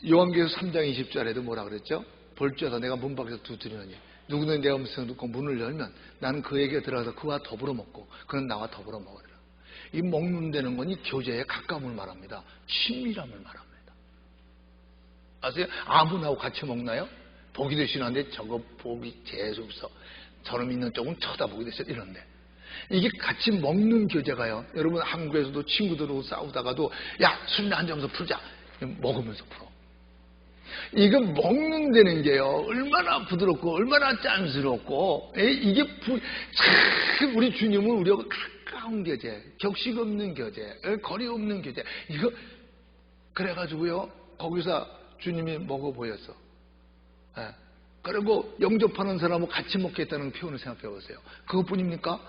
요한계시록 3장 20절에도 뭐라 그랬죠? 볼지어다 내가 문 밖에서 두드리노니 누구든 내 음성을 듣고 문을 열면 나는 그에게 들어가서 그와 더불어 먹고 그는 나와 더불어 먹으리라. 이 먹는다는 건 이 교제의 가까움을 말합니다. 친밀함을 말합니다. 아세요? 아무나하고 같이 먹나요? 보기도 싫은데 저거 보기 재수없어. 저놈 있는 쪽은 쳐다보기도 싫어. 이런데 이게 같이 먹는 교제가요. 여러분 한국에서도 친구들하고 싸우다가도 야 술이나 한잔 하면서 풀자. 먹으면서 풀어. 이거 먹는다는 게요 얼마나 부드럽고 얼마나 짠스럽고 이게 참 우리 주님은 우리하고 가까운 교제, 격식 없는 교제, 거리 없는 교제. 이거 그래가지고요 거기서 주님이 먹어 보였어. 그리고 영접하는 사람하고 같이 먹겠다는 표현을 생각해 보세요. 그것뿐입니까?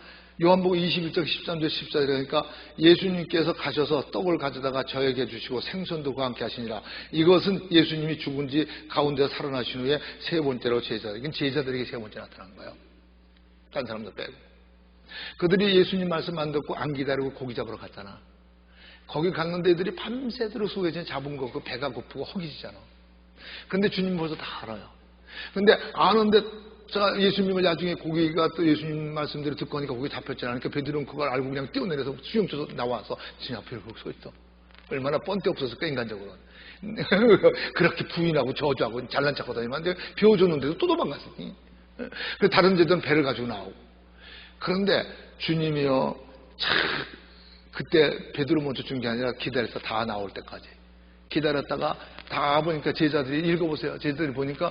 요한복음 21장 13절 14절 그러니까 예수님께서 가셔서 떡을 가져다가 저에게 주시고 생선도 그와 함께 하시니라. 이것은 예수님이 죽은 지 가운데 살아나신 후에 세 번째로 제자들에게, 제자들에게 세 번째 나타난 거예요. 딴 사람들 빼고. 그들이 예수님 말씀 안 듣고 안 기다리고 고기 잡으러 갔잖아. 거기 갔는데 애들이 밤새도록 속에서 잡은 거, 그 배가 고프고 허기지잖아. 근데 주님 벌써 다 알아요. 근데 아는데 자, 예수님을 나중에 고기가 또 예수님 말씀대로 듣고 하니까 고기 잡혔잖아. 그러니까 베드로는 그걸 알고 그냥 뛰어내려서 수영쳐서 나와서 진 앞에 거기 서 있어. 얼마나 뻔데 없었을까, 인간적으로. 그렇게 부인하고 저주하고 잘난 척하고 다니면 배워줬는데도 또 도망갔으니. 그래서 다른 제들은 배를 가지고 나오고. 그런데 주님이요, 참, 그때 베드로 먼저 준 게 아니라 기다려서 다 나올 때까지. 기다렸다가 다 보니까 제자들이 읽어보세요. 제자들이 보니까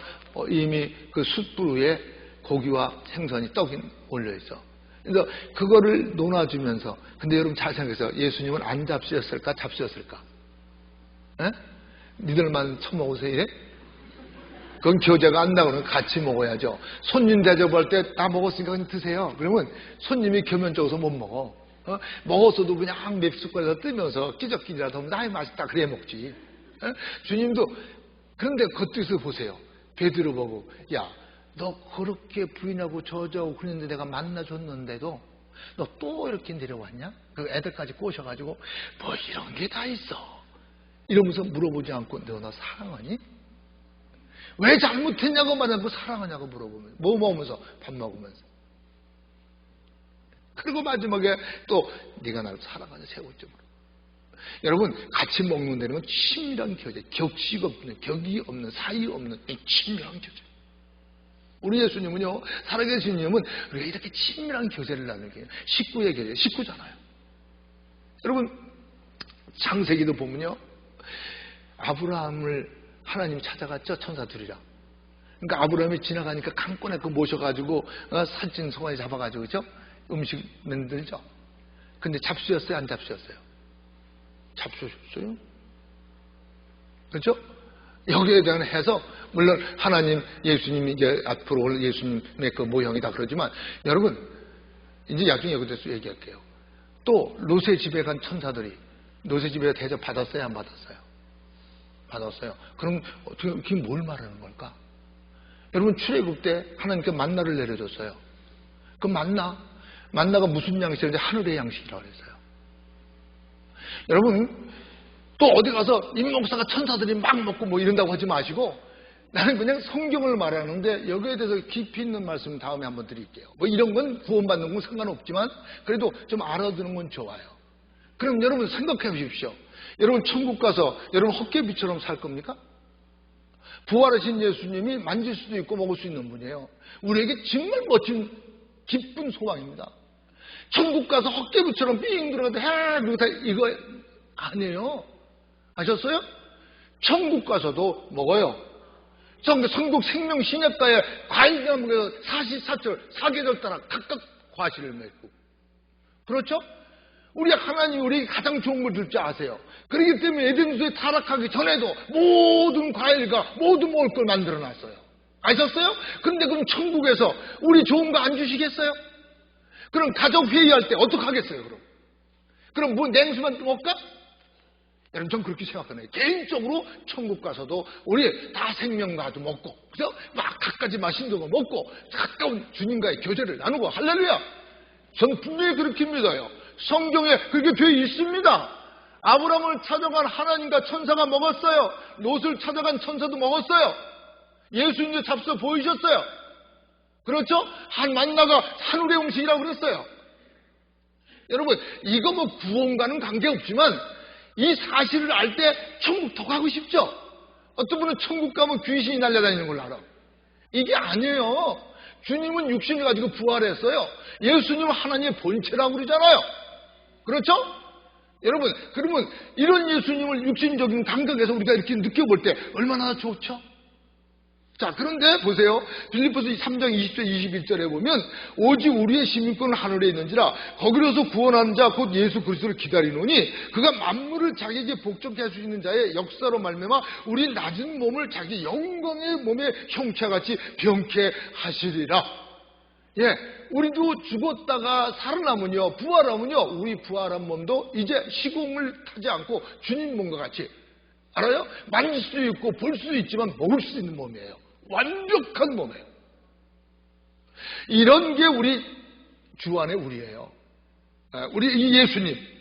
이미 그 숯불 위에 고기와 생선이 떡이 올려있어. 그래서 그거를 논아주면서 근데 여러분 잘 생각해서 예수님은 안 잡수셨을까? 잡수셨을까? 에? 니들만 처먹으세요 이래? 그건 교제가 안 나오는 같이 먹어야죠. 손님 대접할 때 다 먹었으니까 그냥 드세요. 그러면 손님이 겸연쩍어서 못 먹어. 먹었어도 그냥 몇 숟갈에서 뜨면서 끼적끼적이라도 하면 나이 맛있다 그래 먹지. 주님도 그런데 겉에서 보세요. 베드로 보고 야 너 그렇게 부인하고 저주하고 그랬는데 내가 만나줬는데도 너 또 이렇게 내려왔냐? 그 애들까지 꼬셔가지고 뭐 이런 게 다 있어 이러면서 물어보지 않고 너 사랑하니? 왜 잘못했냐고 말하고 사랑하냐고 물어보면서 뭐 먹으면서 밥 먹으면서 그리고 마지막에 또 네가 나를 사랑하냐 세 번째 물어. 여러분 같이 먹는다는 건 친밀한 교제, 격식 없는, 격이 없는, 사이 없는 친밀한 교제. 우리 예수님은요, 살아계신 주님은 우리가 이렇게 친밀한 교제를 나누게 식구의 교제, 식구잖아요. 여러분 창세기도 보면요, 아브라함을 하나님이 찾아갔죠, 천사들이랑. 그러니까 아브라함이 지나가니까 강권에 그 모셔가지고 살찐 송아지 잡아가지고 그죠? 음식 만들죠. 근데 잡수였어요, 안 잡수였어요? 잡수셨어요? 그렇죠? 여기에 대한 해석, 물론 하나님, 예수님이 이제 앞으로 올 예수님의 그 모형이다 그러지만 여러분 이제 나중에 여기에 대해서 얘기할게요. 또 롯의 집에 간 천사들이 롯의 집에 대접 받았어요, 안 받았어요? 받았어요. 그럼 그게 뭘 말하는 걸까? 여러분 출애굽 때 하나님께 만나를 내려줬어요. 그 만나가 무슨 양식인지 하늘의 양식이라고 그랬어요. 여러분 또 어디 가서 임목사가 천사들이 막 먹고 뭐 이런다고 하지 마시고 나는 그냥 성경을 말하는데 여기에 대해서 깊이 있는 말씀 다음에 한번 드릴게요. 뭐 이런 건 구원받는 건 상관없지만 그래도 좀 알아두는 건 좋아요. 그럼 여러분 생각해 보십시오. 여러분 천국 가서 여러분 헛개비처럼 살 겁니까? 부활하신 예수님이 만질 수도 있고 먹을 수 있는 분이에요. 우리에게 정말 멋진 기쁜 소망입니다. 천국 가서 헛개비처럼 삥 들어가도 이거 아니에요. 아셨어요? 천국 가서도 먹어요. 천국 생명 신약가에 과일 나무에서 44절 사계절 따라 각각 과실을 맺고 그렇죠? 우리 하나님 우리 가장 좋은 걸 줄 줄 아세요. 그렇기 때문에 에덴수에 타락하기 전에도 모든 과일과 모든 먹을 걸 만들어 놨어요. 아셨어요? 그런데 그럼 천국에서 우리 좋은 거 안 주시겠어요? 그럼 가족 회의할 때 어떻게 하겠어요? 그럼 뭐 냉수만 먹을까? 여러분, 전 그렇게 생각하네요. 개인적으로 천국 가서도 우리 다 생명과도 먹고, 그죠? 막 갖가지 맛있는 거 먹고, 가까운 주님과의 교제를 나누고, 할렐루야! 저는 분명히 그렇게 믿어요. 성경에 그렇게 되어 있습니다. 아브라함을 찾아간 하나님과 천사가 먹었어요. 롯을 찾아간 천사도 먹었어요. 예수님도 잡숴 보이셨어요. 그렇죠? 한 만나가 하늘의 음식이라고 그랬어요. 여러분, 이거 뭐 구원과는 관계없지만 이 사실을 알 때 천국 더 가고 싶죠? 어떤 분은 천국 가면 귀신이 날려다니는 걸 알아. 이게 아니에요. 주님은 육신을 가지고 부활했어요. 예수님은 하나님의 본체라고 그러잖아요. 그렇죠? 여러분, 그러면 이런 예수님을 육신적인 감각에서 우리가 이렇게 느껴볼 때 얼마나 좋죠? 자, 그런데 보세요. 빌립보서 3장 20절 21절에 보면 오직 우리의 시민권은 하늘에 있는지라 거기로서 구원하는 자 곧 예수 그리스도를 기다리노니 그가 만물을 자기에게 복종케 할 수 있는 자의 역사로 말미암아 우리 낮은 몸을 자기 영광의 몸의 형체와 같이 병케 하시리라. 예, 우리도 죽었다가 살아나면요, 부활하면요, 우리 부활한 몸도 이제 시공을 타지 않고 주님 몸과 같이, 알아요? 만질 수 있고 볼 수 있지만 먹을 수 있는 몸이에요. 완벽한 몸이에요. 이런 게 우리 주 안에 우리예요. 우리 이 예수님.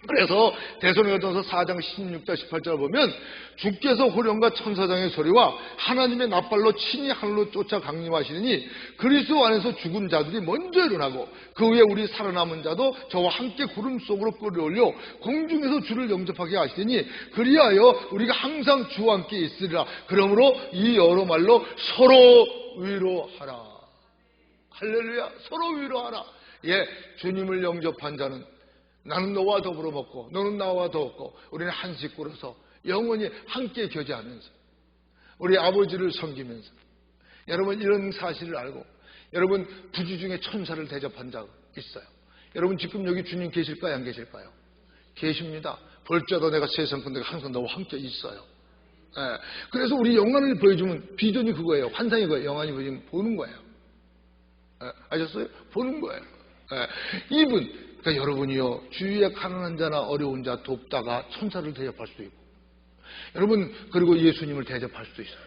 그래서 데살로니가전서 4장 16절 18절 보면 주께서 호령과 천사장의 소리와 하나님의 낫발로 친히 하늘로 쫓아 강림하시니 그리스도 안에서 죽은 자들이 먼저 일어나고 그 후에 우리 살아남은 자도 저와 함께 구름 속으로 끌어올려 공중에서 주를 영접하게 하시니 그리하여 우리가 항상 주와 함께 있으리라. 그러므로 이 여러 말로 서로 위로하라. 할렐루야. 서로 위로하라. 예, 주님을 영접한 자는 나는 너와 더불어 먹고 너는 나와 더웠고 우리는 한 식구로서 영원히 함께 교제하면서 우리 아버지를 섬기면서, 여러분 이런 사실을 알고 여러분 부주 중에 천사를 대접한 자가 있어요. 여러분 지금 여기 주님 계실까요? 안 계실까요? 계십니다. 볼지어다 내가 세상 끝내가 항상 너와 함께 있어요. 예. 그래서 우리 영안을 보여주면 비전이 그거예요. 환상이 그거예요. 영안이 보여주면 보는 거예요. 예. 아셨어요? 보는 거예요. 예. 이분, 그러니까 여러분이요, 주위에 가난한 자나 어려운 자 돕다가 천사를 대접할 수도 있고, 여러분 그리고 예수님을 대접할 수도 있어요.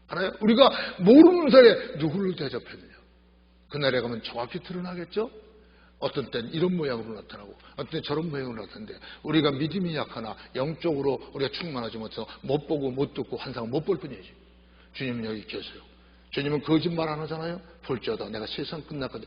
알아요? 우리가 모르는 사이에 누구를 대접했느냐, 그날에 가면 정확히 드러나겠죠? 어떤 때는 이런 모양으로 나타나고 어떤 때는 저런 모양으로 나타나는데 우리가 믿음이 약하나 영적으로 우리가 충만하지 못해서 못 보고 못 듣고 환상을 못 볼 뿐이지. 주님은 여기 계세요. 주님은 거짓말 안 하잖아요. 볼지어다 내가 세상 끝날까지